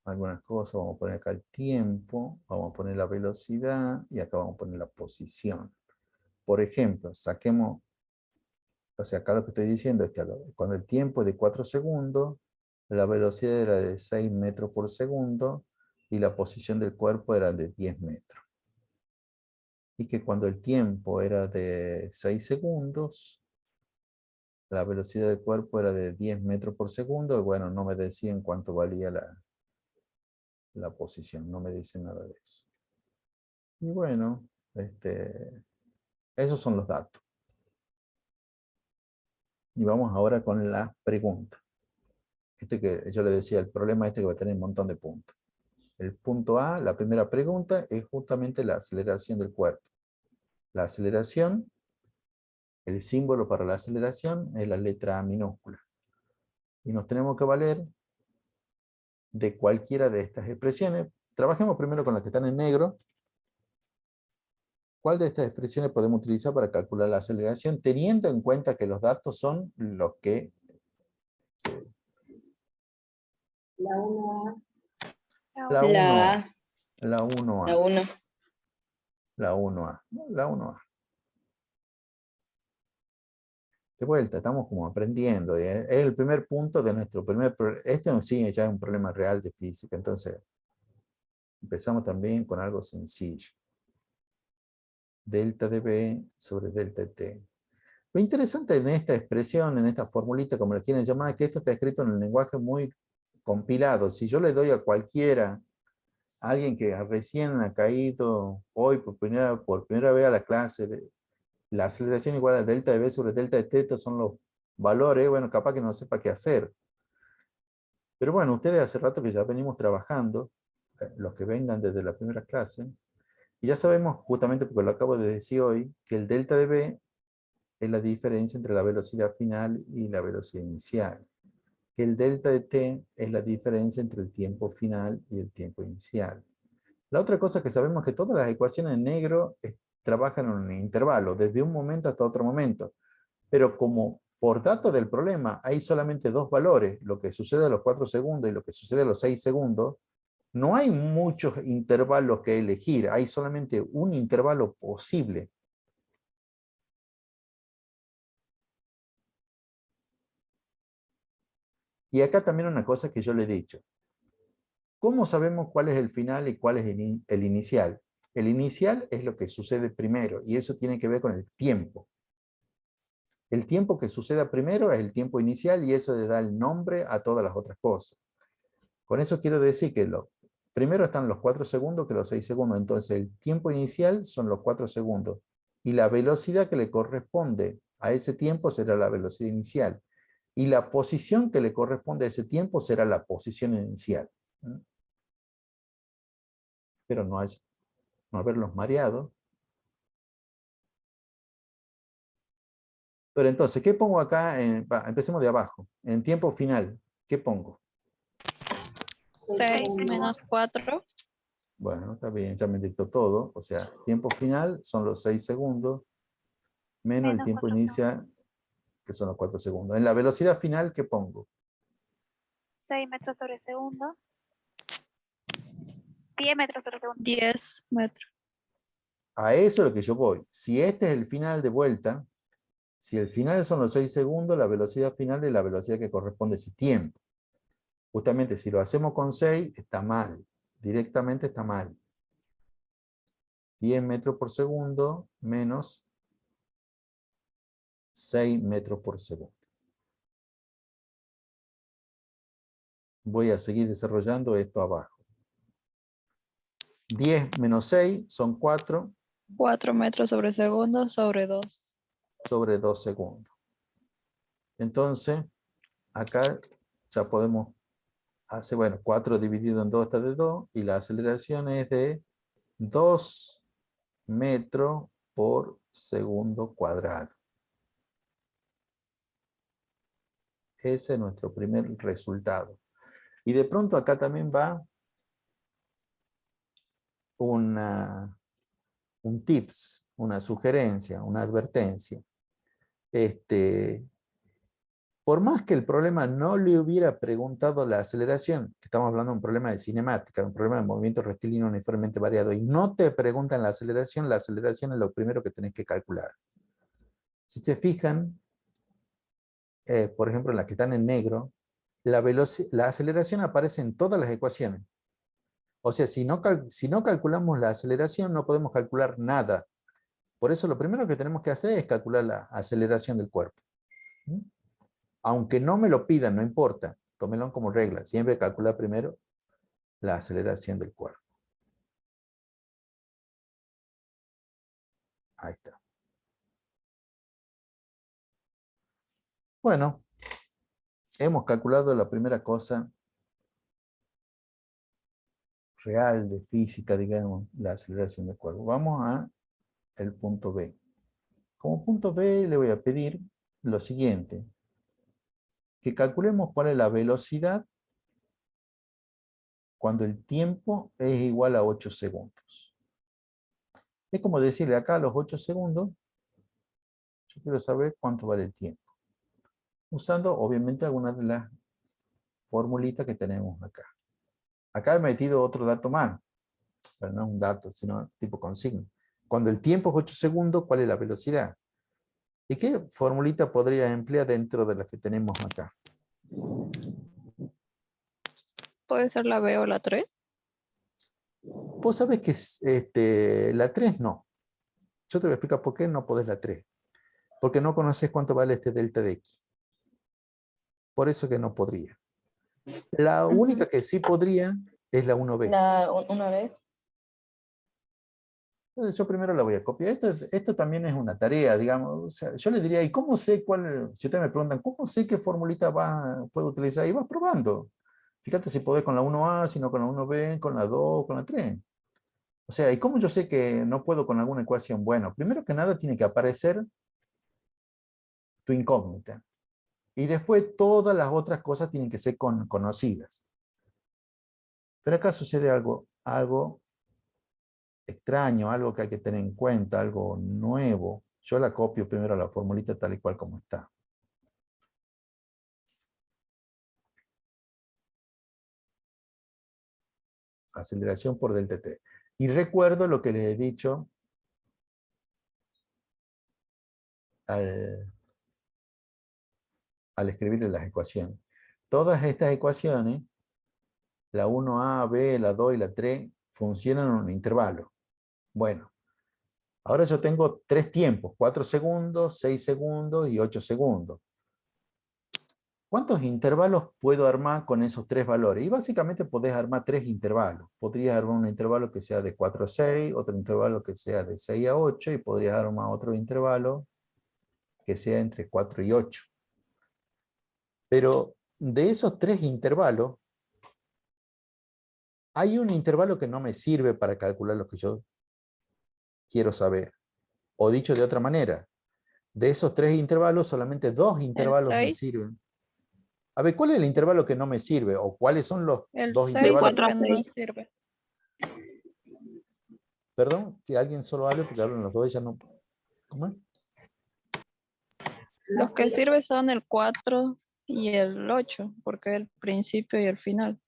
algunas cosas. Vamos a poner acá el tiempo, vamos a poner la velocidad y acá vamos a poner la posición. Por ejemplo, saquemos, o sea, acá lo que estoy diciendo es que cuando el tiempo es de 4 segundos, la velocidad era de 6 metros por segundo y la posición del cuerpo era de 10 metros. Y que cuando el tiempo era de 6 segundos, la velocidad del cuerpo era de 10 metros por segundo, y bueno, no me decían cuánto valía la posición, no me dice nada de eso. Y bueno, esos son los datos. Y vamos ahora con la pregunta. Que yo le decía, el problema que va a tener un montón de puntos. El punto A, la primera pregunta, es justamente la aceleración del cuerpo. La aceleración, el símbolo para la aceleración es la letra A minúscula. Y nos tenemos que valer de cualquiera de estas expresiones. Trabajemos primero con las que están en negro. ¿Cuál de estas expresiones podemos utilizar para calcular la aceleración, teniendo en cuenta que los datos son los que... La 1A. La 1A. La 1A. 1. La 1A. La 1A. De vuelta, estamos como aprendiendo. Es el primer punto de nuestro primer... Este sí ya es un problema real de física. Entonces, empezamos también con algo sencillo. Delta de B sobre delta de T. Lo interesante en esta expresión, en esta formulita, como le quieren llamar, es que esto está escrito en el lenguaje muy compilado. Si yo le doy a cualquiera, a alguien que recién ha caído hoy por primera vez a la clase, la aceleración igual a delta de B sobre delta de T, estos son los valores, bueno, capaz que no sepa qué hacer. Pero bueno, ustedes hace rato que ya venimos trabajando, los que vengan desde la primera clase, y ya sabemos, justamente porque lo acabo de decir hoy, que el delta de B es la diferencia entre la velocidad final y la velocidad inicial. Que el delta de T es la diferencia entre el tiempo final y el tiempo inicial. La otra cosa que sabemos es que todas las ecuaciones en negro trabajan en un intervalo, desde un momento hasta otro momento. Pero como por dato del problema hay solamente dos valores, lo que sucede a los 4 segundos y lo que sucede a los 6 segundos, no hay muchos intervalos que elegir, hay solamente un intervalo posible. Y acá también una cosa que yo le he dicho. ¿Cómo sabemos cuál es el final y cuál es el inicial? El inicial es lo que sucede primero, y eso tiene que ver con el tiempo. El tiempo que suceda primero es el tiempo inicial, y eso le da el nombre a todas las otras cosas. Con eso quiero decir que primero están los 4 segundos que los 6 segundos. Entonces el tiempo inicial son los 4 segundos. Y la velocidad que le corresponde a ese tiempo será la velocidad inicial. Y la posición que le corresponde a ese tiempo será la posición inicial. Pero no haberlos mareado. Pero entonces, ¿qué pongo acá? Empecemos de abajo. En tiempo final, ¿qué pongo? 6 menos 4. Bueno, está bien, ya me dictó todo. O sea, tiempo final son los 6 segundos, menos el Menos tiempo 4 segundos. inicial. que son los 4 segundos. En la velocidad final, ¿qué pongo? 6 metros sobre segundo. 10 metros sobre segundo. 10 metros. A eso es lo que yo voy. Si este es el final de vuelta, si el final son los 6 segundos, la velocidad final es la velocidad que corresponde a ese tiempo. Justamente si lo hacemos con 6, está mal. Directamente está mal. 10 metros por segundo menos 6 metros por segundo. Voy a seguir desarrollando esto abajo. 10 menos 6 son 4 4 metros sobre segundo sobre 2. sobre 2 segundos. Entonces, acá ya podemos hacer, bueno, 4 dividido en 2 está de 2, y la aceleración es de 2 metros por segundo cuadrado. Ese es nuestro primer resultado. Y de pronto acá también va un tips, una sugerencia, una advertencia. Por más que el problema no le hubiera preguntado la aceleración, que estamos hablando de un problema de cinemática, un problema de movimiento rectilíneo uniformemente variado, y no te preguntan la aceleración es lo primero que tenés que calcular. Si se fijan, por ejemplo, en las que están en negro, la aceleración aparece en todas las ecuaciones. O sea, si no calculamos la aceleración, no podemos calcular nada. Por eso lo primero que tenemos que hacer es calcular la aceleración del cuerpo. Aunque no me lo pidan, no importa. Tómenlo como regla. Siempre calcular primero la aceleración del cuerpo. Ahí está. Bueno, hemos calculado la primera cosa real de física, digamos, la aceleración del cuerpo. Vamos a el punto B. Como punto B le voy a pedir lo siguiente. Que calculemos cuál es la velocidad cuando el tiempo es igual a 8 segundos. Es como decirle acá a los 8 segundos, yo quiero saber cuánto vale el tiempo. Usando obviamente algunas de las formulitas que tenemos acá. Acá he metido otro dato más, pero no es un dato, sino tipo consigna. Cuando el tiempo es 8 segundos, ¿cuál es la velocidad? ¿Y qué formulita podría emplear dentro de las que tenemos acá? ¿Puede ser la B o la 3? Vos sabés que la 3 no. Yo te voy a explicar por qué no podés la 3. Porque no conoces cuánto vale este delta de X. Por eso que no podría. La única que sí podría es la 1B. La 1B. Entonces yo primero la voy a copiar. Esto también es una tarea, digamos. O sea, yo le diría, ¿y cómo sé cuál? Si ustedes me preguntan, ¿cómo sé qué formulita puedo utilizar? Y vas probando. Fíjate si podés con la 1A, si no con la 1B, con la 2, con la 3. O sea, ¿y cómo yo sé que no puedo con alguna ecuación? Bueno, primero que nada tiene que aparecer tu incógnita. Y después todas las otras cosas tienen que ser conocidas. Pero acá sucede algo extraño, algo que hay que tener en cuenta, algo nuevo. Yo la copio primero la formulita tal y cual como está. Aceleración por delta t. Y recuerdo lo que les he dicho al escribir las ecuaciones. Todas estas ecuaciones, la 1A, B, la 2 y la 3, funcionan en un intervalo. Bueno, ahora yo tengo 3 tiempos, 4 segundos, 6 segundos y 8 segundos. ¿Cuántos intervalos puedo armar con esos 3 valores? Y básicamente podés armar 3 intervalos. Podrías armar un intervalo que sea de 4 a 6, otro intervalo que sea de 6 a 8, y podrías armar otro intervalo que sea entre 4 y 8. Pero de esos 3 intervalos, hay un intervalo que no me sirve para calcular lo que yo quiero saber. O dicho de otra manera, de esos 3 intervalos, solamente 2 intervalos me sirven. A ver, ¿cuál es el intervalo que no me sirve? ¿O cuáles son los El 2 6 intervalos? porque no sirve. Perdón, que alguien solo hable porque hablan los dos, ya no. ¿Cómo es? Los que sirven son el 4 y el 8, porque es el principio y el final.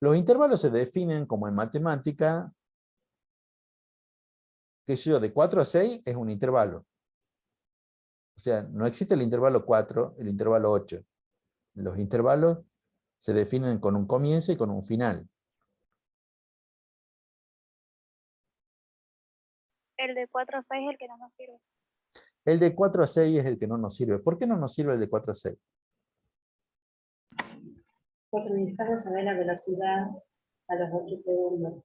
Los intervalos se definen como en matemática, qué sé yo, de 4 a 6 es un intervalo. O sea, no existe el intervalo 4, el intervalo 8. Los intervalos se definen con un comienzo y con un final. El de 4 a 6 es el que no nos sirve. El de 4 a 6 es el que no nos sirve. ¿Por qué no nos sirve el de 4 a 6? Porque necesitamos saber la velocidad a los 8 segundos.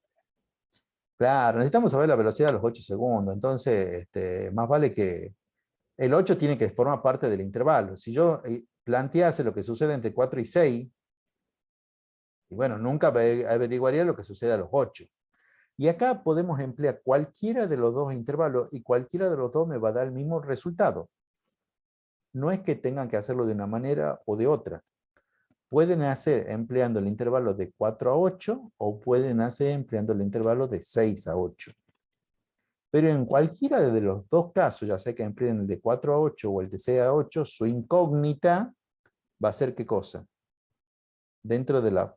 Claro, necesitamos saber la velocidad a los 8 segundos. Entonces, más vale que el 8 tiene que formar parte del intervalo. Si yo plantease lo que sucede entre 4 y 6, y bueno, nunca averiguaría lo que sucede a los 8. Y acá podemos emplear cualquiera de los dos intervalos y cualquiera de los dos me va a dar el mismo resultado. No es que tengan que hacerlo de una manera o de otra. Pueden hacer empleando el intervalo de 4 a 8 o pueden hacer empleando el intervalo de 6 a 8. Pero en cualquiera de los dos casos, ya sea que empleen el de 4 a 8 o el de 6 a 8, su incógnita va a ser ¿qué cosa? Dentro de los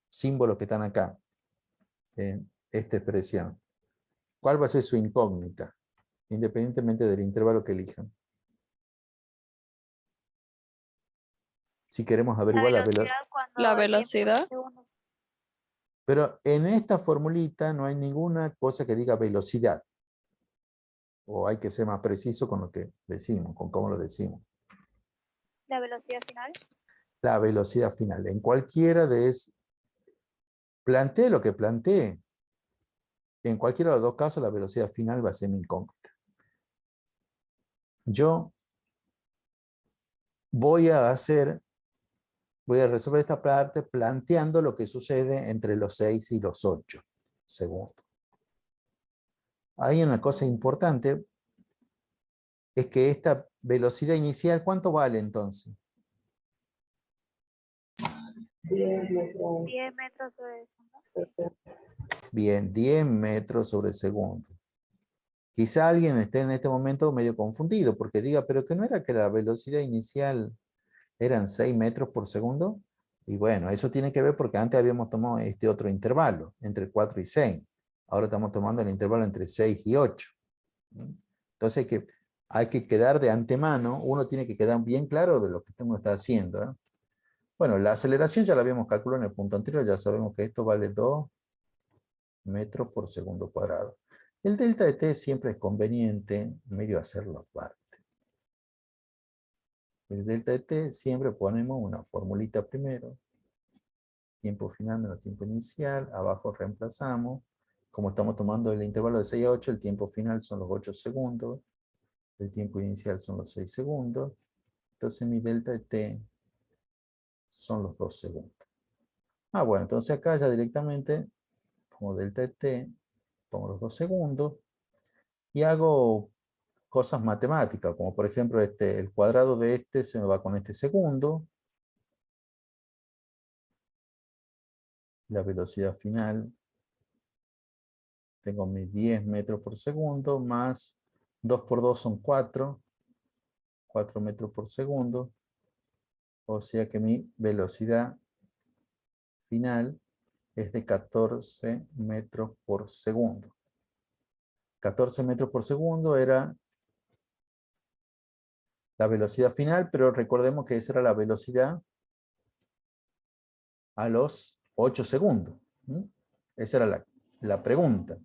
símbolos que están acá, en esta expresión. ¿Cuál va a ser su incógnita? Independientemente del intervalo que elijan. Si queremos averiguar la velocidad. La velocidad. Pero en esta formulita no hay ninguna cosa que diga velocidad. O hay que ser más preciso con lo que decimos, con cómo lo decimos. La velocidad final. La velocidad final. En cualquiera de plantee lo que plantee. En cualquiera de los dos casos la velocidad final va a ser mi incógnita. Yo voy a resolver esta parte planteando lo que sucede entre los 6 y los 8 segundos. Hay una cosa importante, es que esta velocidad inicial, ¿cuánto vale entonces? 10 metros. 10 metros sobre segundo. Bien, 10 metros sobre segundo. Quizá alguien esté en este momento medio confundido, porque diga, pero que no era que la velocidad inicial eran 6 metros por segundo. Y bueno, eso tiene que ver porque antes habíamos tomado este otro intervalo, entre 4 y 6. Ahora estamos tomando el intervalo entre 6 y 8. Entonces hay que quedar de antemano, uno tiene que quedar bien claro de lo que uno está haciendo, ¿eh? Bueno, la aceleración ya la habíamos calculado en el punto anterior, ya sabemos que esto vale 2 metros por segundo cuadrado. El delta de t siempre es conveniente medio hacerlo aparte. El delta de t siempre ponemos una formulita primero. Tiempo final menos tiempo inicial. Abajo reemplazamos. Como estamos tomando el intervalo de 6 a 8, el tiempo final son los 8 segundos. El tiempo inicial son los 6 segundos. Entonces mi delta de t son los 2 segundos. Bueno, entonces acá ya directamente pongo delta de t, pongo los 2 segundos y hago cosas matemáticas, como por ejemplo el cuadrado de este se me va con este segundo. La velocidad final, tengo mis 10 metros por segundo, más 2 por 2 son 4 metros por segundo. O sea que mi velocidad final es de 14 metros por segundo. 14 metros por segundo era la velocidad final, pero recordemos que esa era la velocidad a los 8 segundos. Esa era la pregunta.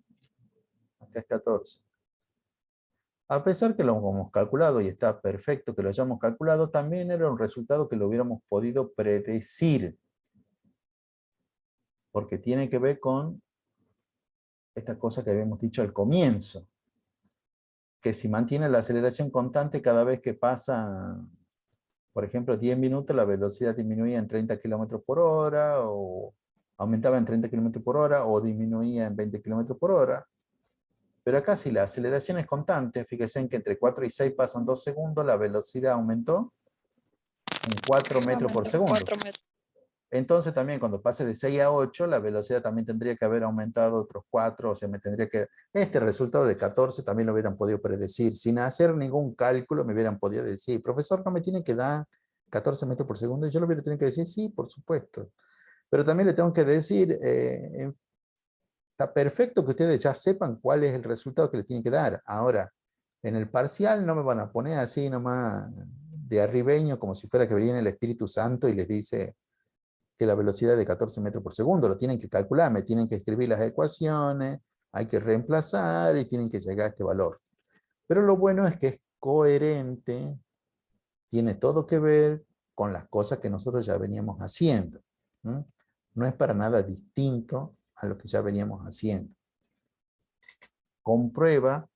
Acá es 14. A pesar que lo hemos calculado y está perfecto que lo hayamos calculado, también era un resultado que lo hubiéramos podido predecir. Porque tiene que ver con esta cosa que habíamos dicho al comienzo. Que si mantiene la aceleración constante cada vez que pasa, por ejemplo, 10 minutos, la velocidad disminuía en 30 km por hora, o aumentaba en 30 km por hora, o disminuía en 20 km por hora. Pero acá si la aceleración es constante, fíjense en que entre 4 y 6 pasan 2 segundos, la velocidad aumentó en 4 metros por segundo. 4 metros. entonces también cuando pase de 6 a 8, la velocidad también tendría que haber aumentado otros 4, o sea, me tendría que... Este resultado de 14 también lo hubieran podido predecir. Sin hacer ningún cálculo me hubieran podido decir, profesor, no me tiene que dar 14 metros por segundo. Y yo lo hubiera tenido que decir, sí, por supuesto. Pero también le tengo que decir, está perfecto que ustedes ya sepan cuál es el resultado que le tienen que dar. Ahora, en el parcial no me van a poner así nomás de arribeño, como si fuera que viene el Espíritu Santo y les dice que la velocidad es de 14 metros por segundo. Lo tienen que calcular, me tienen que escribir las ecuaciones, hay que reemplazar y tienen que llegar a este valor. Pero lo bueno es que es coherente, tiene todo que ver con las cosas que nosotros ya veníamos haciendo. No es para nada distinto a lo que ya veníamos haciendo. Comprueba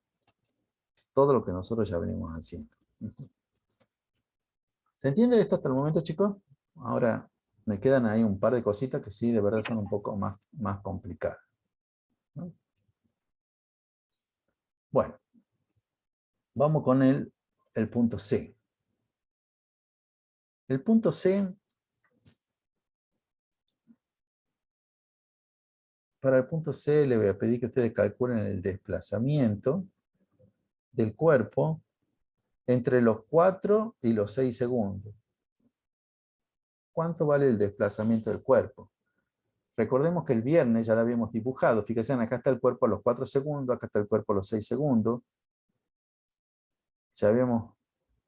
todo lo que nosotros ya venimos haciendo. ¿Se entiende esto hasta el momento, chicos? Ahora me quedan ahí un par de cositas que sí, de verdad son un poco más complicadas, ¿no? Bueno, vamos con el punto C. El punto C, para el punto C le voy a pedir que ustedes calculen el desplazamiento del cuerpo entre los 4 y los 6 segundos. ¿Cuánto vale el desplazamiento del cuerpo? Recordemos que el viernes ya lo habíamos dibujado. Fíjense, acá está el cuerpo a los 4 segundos, acá está el cuerpo a los 6 segundos. Ya habíamos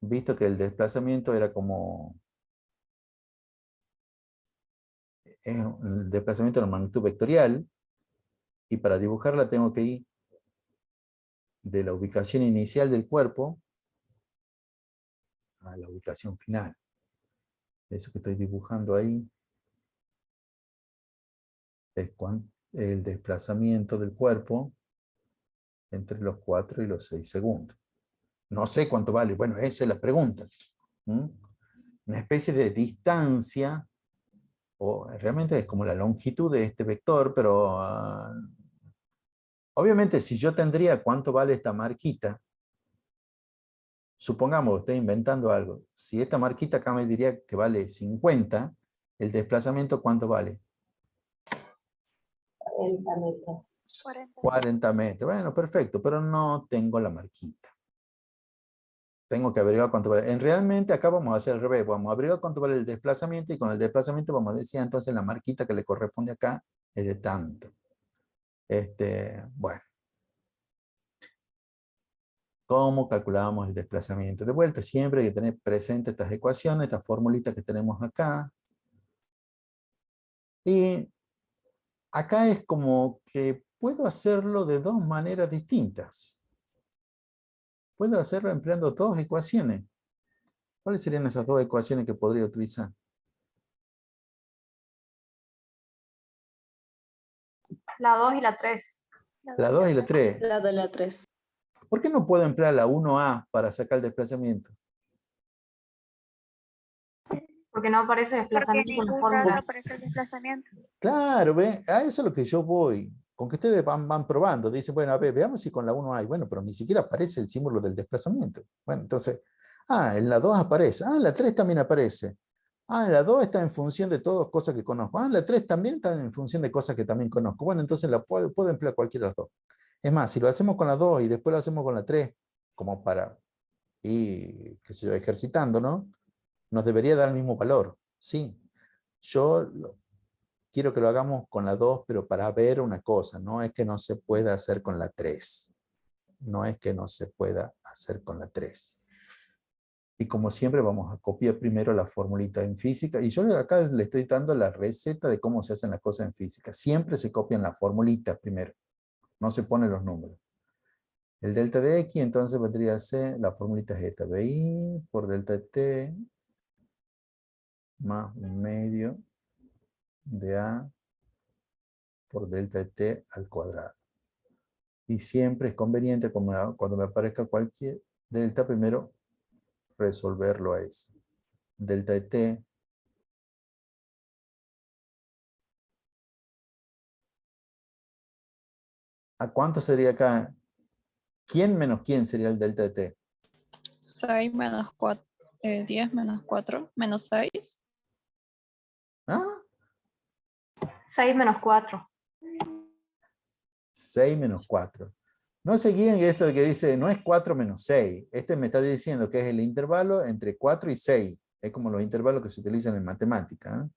visto que el desplazamiento era como... el desplazamiento de la magnitud vectorial. Y para dibujarla tengo que ir de la ubicación inicial del cuerpo a la ubicación final. Eso que estoy dibujando ahí es el desplazamiento del cuerpo entre los 4 y los 6 segundos. No sé cuánto vale. Bueno, esa es la pregunta. Una especie de distancia, o realmente es como la longitud de este vector, pero obviamente si yo tendría cuánto vale esta marquita, supongamos que estoy inventando algo. Si esta marquita acá me diría que vale 50, el desplazamiento ¿cuánto vale? 40 metros. 40 metros. Bueno, perfecto, pero no tengo la marquita. Tengo que averiguar cuánto vale. Realmente acá vamos a hacer al revés. Vamos a averiguar cuánto vale el desplazamiento y con el desplazamiento vamos a decir entonces la marquita que le corresponde acá es de tanto. Bueno. ¿Cómo calculábamos el desplazamiento? De vuelta, siempre hay que tener presente estas ecuaciones, estas formulitas que tenemos acá. Y acá es como que puedo hacerlo de dos maneras distintas. Puedo hacerlo empleando dos ecuaciones. ¿Cuáles serían esas dos ecuaciones que podría utilizar? La 2 y la 3. La 2 y la 3. La 2 y la 3. ¿Por qué no puedo emplear la 1A para sacar el desplazamiento? Porque no aparece Porque en desplazamiento en la ningún caso fórmula. aparece el desplazamiento. Claro, ¿ve? A eso es lo que yo voy. Con que ustedes van probando. Dicen, bueno, a ver, veamos si con la 1 hay. Bueno, pero ni siquiera aparece el símbolo del desplazamiento. Bueno, entonces, en la 2 aparece. En la 3 también aparece. En la 2 está en función de todas cosas que conozco. La 3 también está en función de cosas que también conozco. Bueno, entonces la puedo emplear cualquiera de las dos. Es más, si lo hacemos con la 2 y después lo hacemos con la 3, como para ir, qué sé yo, ejercitando, ¿no? Nos debería dar el mismo valor. Sí. Yo quiero que lo hagamos con la 2, pero para ver una cosa. No es que no se pueda hacer con la 3. No es que no se pueda hacer con la 3. Y como siempre vamos a copiar primero la formulita en física. Y yo acá le estoy dando la receta de cómo se hacen las cosas en física. Siempre se copian la formulita primero. No se ponen los números. El delta de X entonces vendría a ser, la formulita es esta. BI por delta de T más un medio de A por delta de T al cuadrado. Y siempre es conveniente cuando me aparezca cualquier delta, primero resolverlo a eso. Delta de T ¿a cuánto sería acá? ¿Quién menos quién sería el delta de T? 6 menos 4, 10 menos 4, menos 6. ¿Ah? 6 menos 4. 6 menos 4. No se guíen en esto de que dice, no es 4 menos 6. Este me está diciendo que es el intervalo entre 4 y 6. Es como los intervalos que se utilizan en matemática. ¿Eh?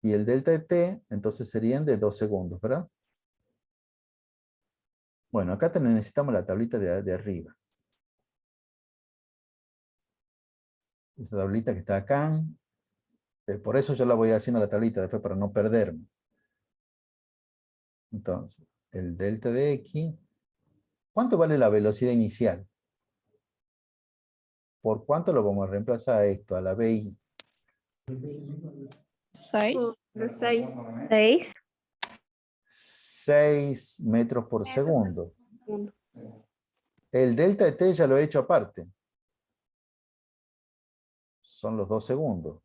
Y el delta de t, entonces serían de 2 segundos, ¿verdad? Bueno, acá necesitamos la tablita de arriba. Esa tablita que está acá. Por eso yo la voy haciendo la tablita después para no perderme. Entonces, el delta de x. ¿Cuánto vale la velocidad inicial? ¿Por cuánto lo vamos a reemplazar a esto, a la BI? 6. 6. 6. 6 metros por segundo. El delta de t ya lo he hecho aparte. Son los 2 segundos.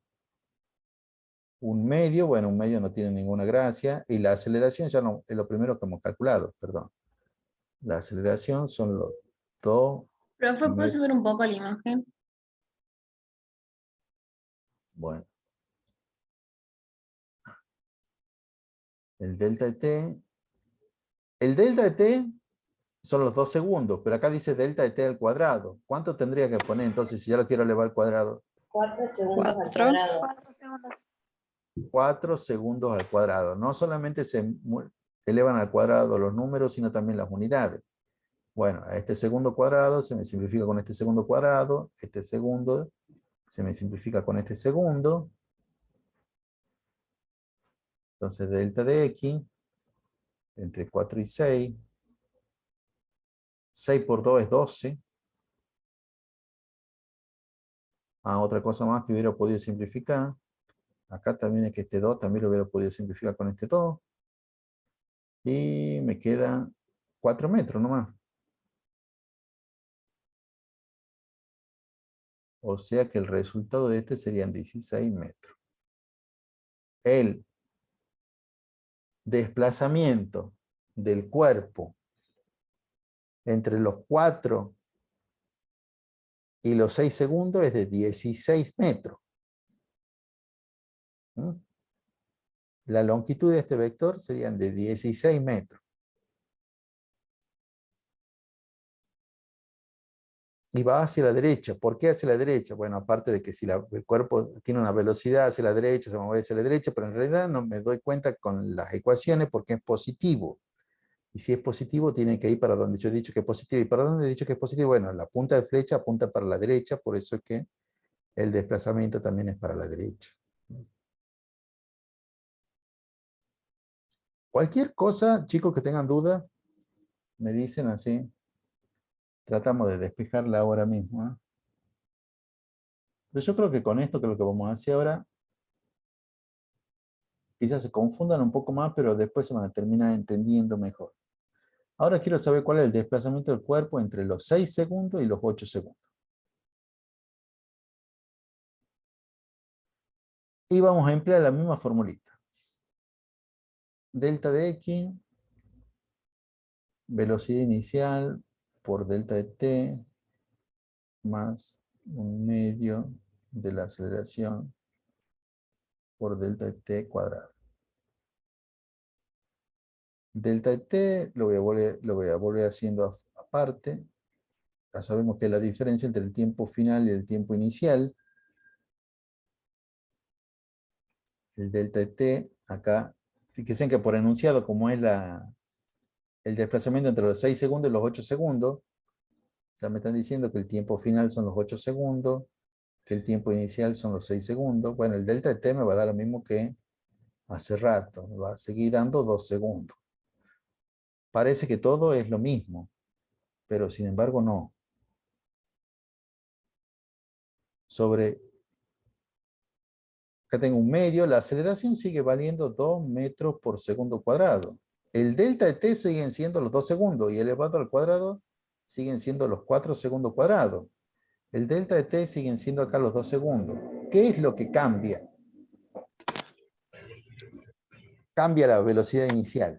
Un medio, bueno, un medio no tiene ninguna gracia. Y la aceleración ya no, es lo primero que hemos calculado, perdón. La aceleración son los 2. Profe, ¿puedo subir un poco la imagen? Bueno. El delta de t. El delta de t son los 2 segundos, pero acá dice delta de t al cuadrado. ¿Cuánto tendría que poner entonces si ya lo quiero elevar al cuadrado? 4 segundos al 4. cuadrado. 4 segundos. 4 segundos al cuadrado. No solamente se elevan al cuadrado los números, sino también las unidades. Bueno, a este segundo cuadrado se me simplifica con este segundo cuadrado. Este segundo se me simplifica con este segundo. Entonces delta de x entre 4 y 6. 6 por 2 es 12. Otra cosa más que hubiera podido simplificar. Acá también es que este 2 también lo hubiera podido simplificar con este 2. Y me queda 4 metros nomás. O sea que el resultado de este serían 16 metros. El desplazamiento del cuerpo entre los 4 y los 6 segundos es de 16 metros. ¿Mm? La longitud de este vector serían de 16 metros. Y va hacia la derecha. ¿Por qué hacia la derecha? Bueno, aparte de que si el cuerpo tiene una velocidad hacia la derecha, se mueve hacia la derecha, pero en realidad no me doy cuenta con las ecuaciones porque es positivo. Y si es positivo, tiene que ir para donde yo he dicho que es positivo. ¿Y para dónde he dicho que es positivo? Bueno, la punta de flecha apunta para la derecha, por eso es que el desplazamiento también es para la derecha. Cualquier cosa, chicos, que tengan dudas, me dicen así. Tratamos de despejarla ahora mismo. ¿Eh? Pero yo creo que con esto, que es lo que vamos a hacer ahora, quizás se confundan un poco más, pero después se van a terminar entendiendo mejor. Ahora quiero saber cuál es el desplazamiento del cuerpo entre los 6 segundos y los 8 segundos. Y vamos a emplear la misma formulita. Delta de x, velocidad inicial por delta de t, más un medio de la aceleración por delta de t cuadrado. Delta de t lo voy a volver haciendo aparte. Ya sabemos que es la diferencia entre el tiempo final y el tiempo inicial. El delta de t, acá, fíjense que por enunciado, como es el desplazamiento entre los 6 segundos y los 8 segundos, ya me están diciendo que el tiempo final son los 8 segundos, que el tiempo inicial son los 6 segundos. Bueno, el delta de t me va a dar lo mismo que hace rato, me va a seguir dando 2 segundos. Parece que todo es lo mismo, pero sin embargo no. Acá tengo un medio, la aceleración sigue valiendo 2 metros por segundo cuadrado. El delta de t siguen siendo los 2 segundos y elevado al cuadrado siguen siendo los 4 segundos cuadrados. El delta de t siguen siendo acá los 2 segundos. ¿Qué es lo que cambia? Cambia la velocidad inicial.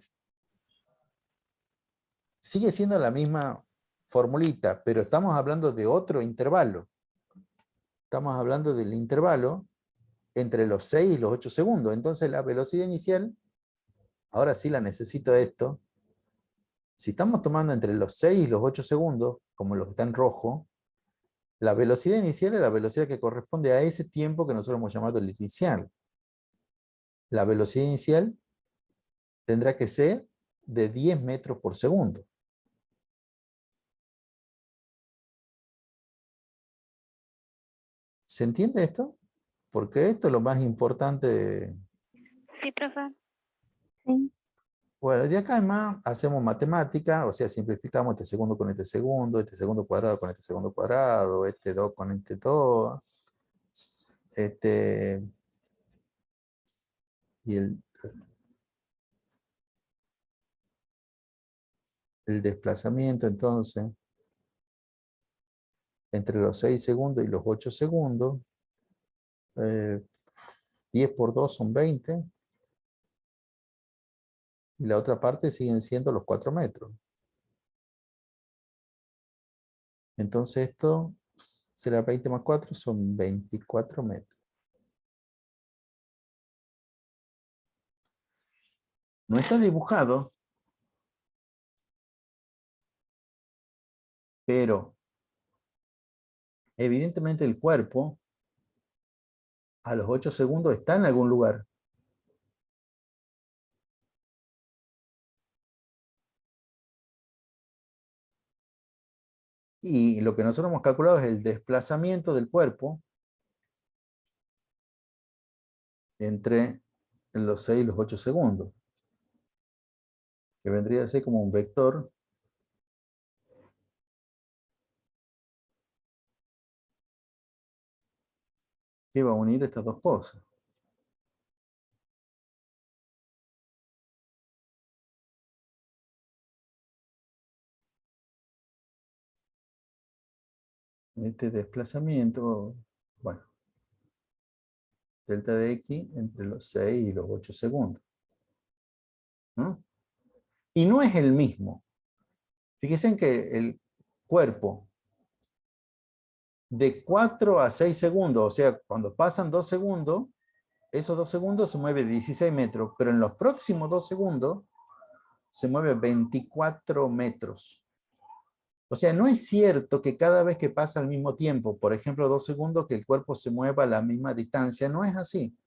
Sigue siendo la misma formulita, pero estamos hablando de otro intervalo. Estamos hablando del intervalo entre los 6 y los 8 segundos. Entonces la velocidad inicial, ahora sí la necesito esto. Si estamos tomando entre los 6 y los 8 segundos, como los que están en rojo, la velocidad inicial es la velocidad que corresponde a ese tiempo que nosotros hemos llamado el inicial. La velocidad inicial tendrá que ser de 10 metros por segundo. ¿Se entiende esto? Porque esto es lo más importante. Sí, profe. Sí. Bueno, de acá en más hacemos matemática, o sea, simplificamos este segundo cuadrado con este segundo cuadrado, este 2 con este 2, y el desplazamiento entonces, entre los 6 segundos y los 8 segundos, 10 por 2 son 20, y la otra parte siguen siendo los 4 metros. Entonces esto será 20 más 4, son 24 metros. No está dibujado, pero evidentemente el cuerpo a los 8 segundos está en algún lugar. Y lo que nosotros hemos calculado es el desplazamiento del cuerpo entre los 6 y los 8 segundos, que vendría a ser como un vector que va a unir estas dos cosas. Este desplazamiento, bueno, delta de x entre los 6 y los 8 segundos. ¿No? Y no es el mismo. Fíjense en que el cuerpo de 4 a 6 segundos, o sea, cuando pasan 2 segundos, esos 2 segundos se mueve 16 metros, pero en los próximos 2 segundos se mueve 24 metros. O sea, no es cierto que cada vez que pasa al mismo tiempo, por ejemplo 2 segundos, que el cuerpo se mueva a la misma distancia, no es así.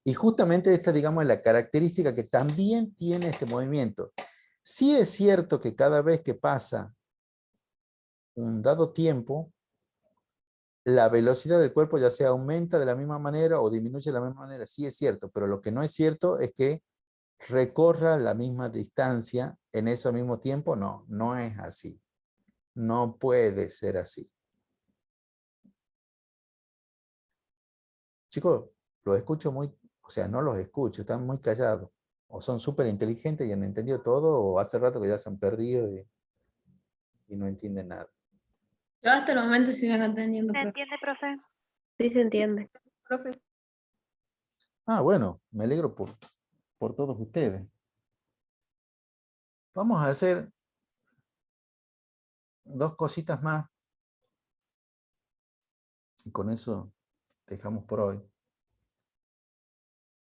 Y justamente esta, digamos, es la característica que también tiene este movimiento. Sí es cierto que cada vez que pasa un dado tiempo, la velocidad del cuerpo ya sea aumenta de la misma manera o disminuye de la misma manera, sí es cierto, pero lo que no es cierto es que recorra la misma distancia en ese mismo tiempo, no, no es así. No puede ser así. Chicos, los escucho muy, o sea, no los escucho, están muy callados. O son súper inteligentes y han entendido todo, o hace rato que ya se han perdido y no entienden nada. Yo hasta el momento sí vengo entendiendo, ¿Se profe. entiende, profe? Sí se entiende. Profe. Ah, bueno, me alegro por todos ustedes. Vamos a hacer dos cositas más. Y con eso dejamos por hoy.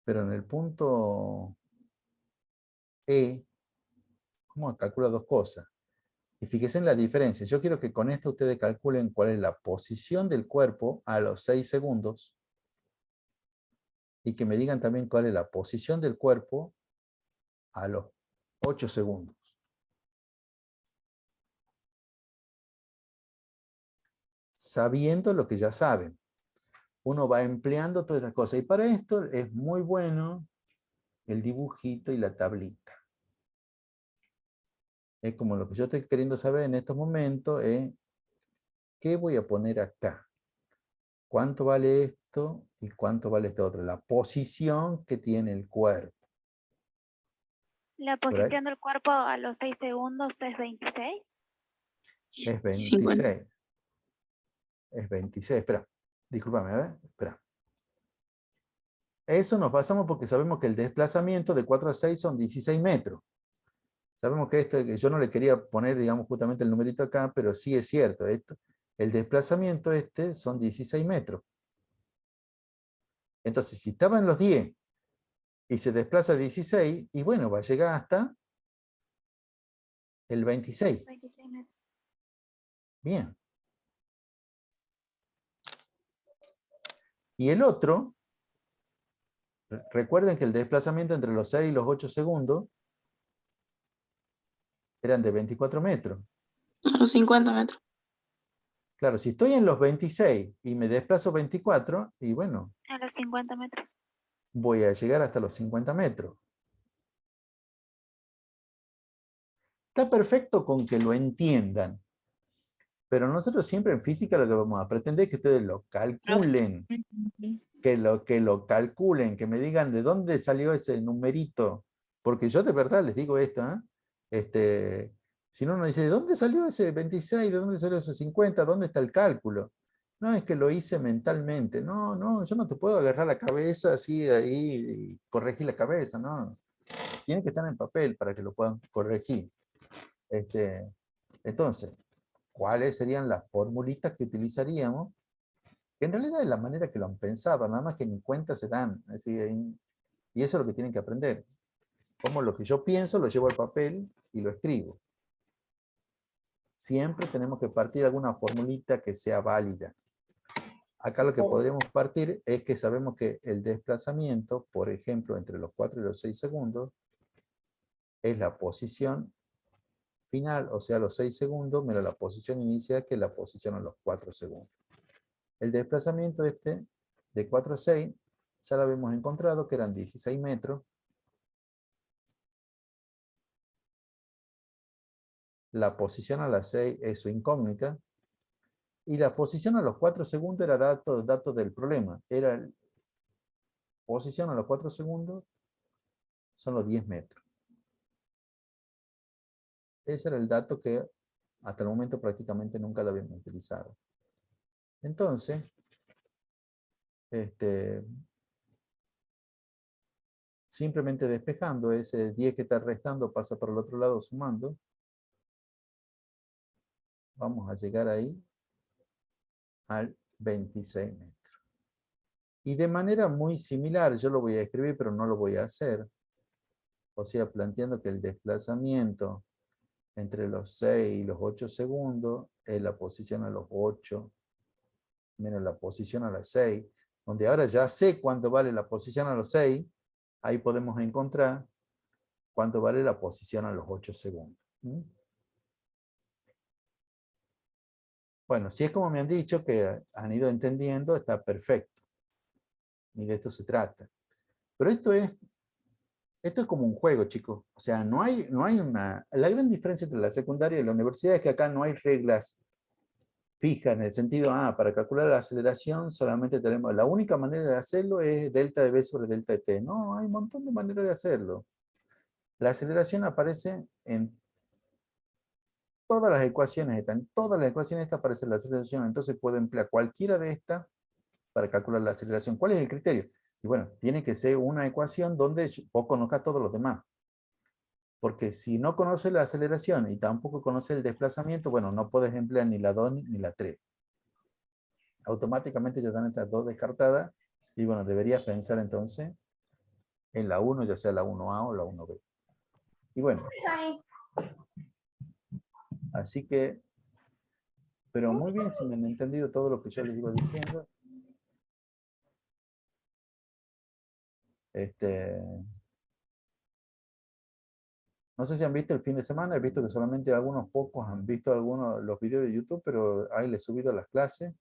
Pero en el punto E, vamos a calcular dos cosas. Y fíjense en la diferencia. Yo quiero que con esto ustedes calculen cuál es la posición del cuerpo a los 6 segundos. Y que me digan también cuál es la posición del cuerpo a los 8 segundos. Sabiendo lo que ya saben. Uno va empleando todas estas cosas. Y para esto es muy bueno el dibujito y la tablita. Es como lo que yo estoy queriendo saber en estos momentos es ¿qué voy a poner acá? ¿Cuánto vale esto y cuánto vale esto otro? La posición que tiene el cuerpo. La posición del cuerpo a los 6 segundos es 26. Es 26. 50. Es 26. Espera, discúlpame, a ver, espera. Eso nos basamos porque sabemos que el desplazamiento de 4 a 6 son 16 metros. Sabemos que esto, yo no le quería poner, digamos, justamente el numerito acá, pero sí es cierto. El desplazamiento son 16 metros. Entonces, si estaba en los 10 y se desplaza 16, y bueno, va a llegar hasta el 26. 26 metros. Bien. Y el otro, recuerden que el desplazamiento entre los 6 y los 8 segundos eran de 24 metros. A los 50 metros. Claro, si estoy en los 26 y me desplazo 24, y bueno, A los 50 metros. voy a llegar hasta los 50 metros. Está perfecto con que lo entiendan, pero nosotros siempre en física lo que vamos a pretender es que ustedes lo calculen, que lo calculen, que me digan de dónde salió ese numerito, porque yo de verdad les digo esto, si no uno dice, ¿de dónde salió ese 26? ¿De dónde salió ese 50? ¿Dónde está el cálculo? No, es que lo hice mentalmente. No, yo no te puedo agarrar la cabeza así ahí y corregir la cabeza, no. Tiene que estar en papel para que lo puedan corregir. Entonces, ¿cuáles serían las formulitas que utilizaríamos? Que en realidad es la manera que lo han pensado, nada más que ni cuenta se dan. Es decir, y eso es lo que tienen que aprender. Como lo que yo pienso lo llevo al papel y lo escribo. Siempre tenemos que partir de alguna formulita que sea válida. Acá lo que podríamos partir es que sabemos que el desplazamiento, por ejemplo, entre los 4 y los 6 segundos, es la posición final, o sea, los 6 segundos, menos la posición inicial, que es la posición a los 4 segundos. El desplazamiento de 4 a 6, ya lo habíamos encontrado, que eran 16 metros. La posición a las 6 es su incógnita. Y la posición a los 4 segundos era dato del problema. Era posición a los 4 segundos, son los 10 metros. Ese era el dato que hasta el momento prácticamente nunca lo habíamos utilizado. Entonces, simplemente despejando ese 10 que está restando pasa por el otro lado sumando. Vamos a llegar ahí al 26 metros. Y de manera muy similar, yo lo voy a escribir pero no lo voy a hacer. O sea, planteando que el desplazamiento entre los 6 y los 8 segundos es la posición a los 8 menos la posición a las 6, donde ahora ya sé cuánto vale la posición a los 6, ahí podemos encontrar cuánto vale la posición a los 8 segundos. Bueno, si es como me han dicho que han ido entendiendo, está perfecto. Ni de esto se trata. Pero esto es como un juego, chicos. O sea, no hay una... La gran diferencia entre la secundaria y la universidad es que acá no hay reglas fijas en el sentido, para calcular la aceleración solamente tenemos... La única manera de hacerlo es delta de V sobre delta de T. No, hay un montón de maneras de hacerlo. La aceleración aparece en todas las ecuaciones. En todas las ecuaciones aparece la aceleración. Entonces puedo emplear cualquiera de estas para calcular la aceleración. ¿Cuál es el criterio? Y bueno, tiene que ser una ecuación donde vos conozcas todos los demás. Porque si no conoces la aceleración y tampoco conoces el desplazamiento, bueno, no puedes emplear ni la 2 ni la 3. Automáticamente ya están estas dos descartadas. Y bueno, deberías pensar entonces en la 1, ya sea la 1A o la 1B. Y bueno. Así que, pero muy bien si me han entendido todo lo que yo les iba diciendo. No sé si han visto el fin de semana, he visto que solamente algunos pocos han visto los videos de YouTube, pero ahí les he subido las clases.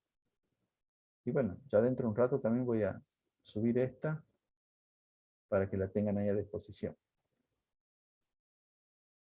Y bueno, ya dentro de un rato también voy a subir esta para que la tengan ahí a disposición.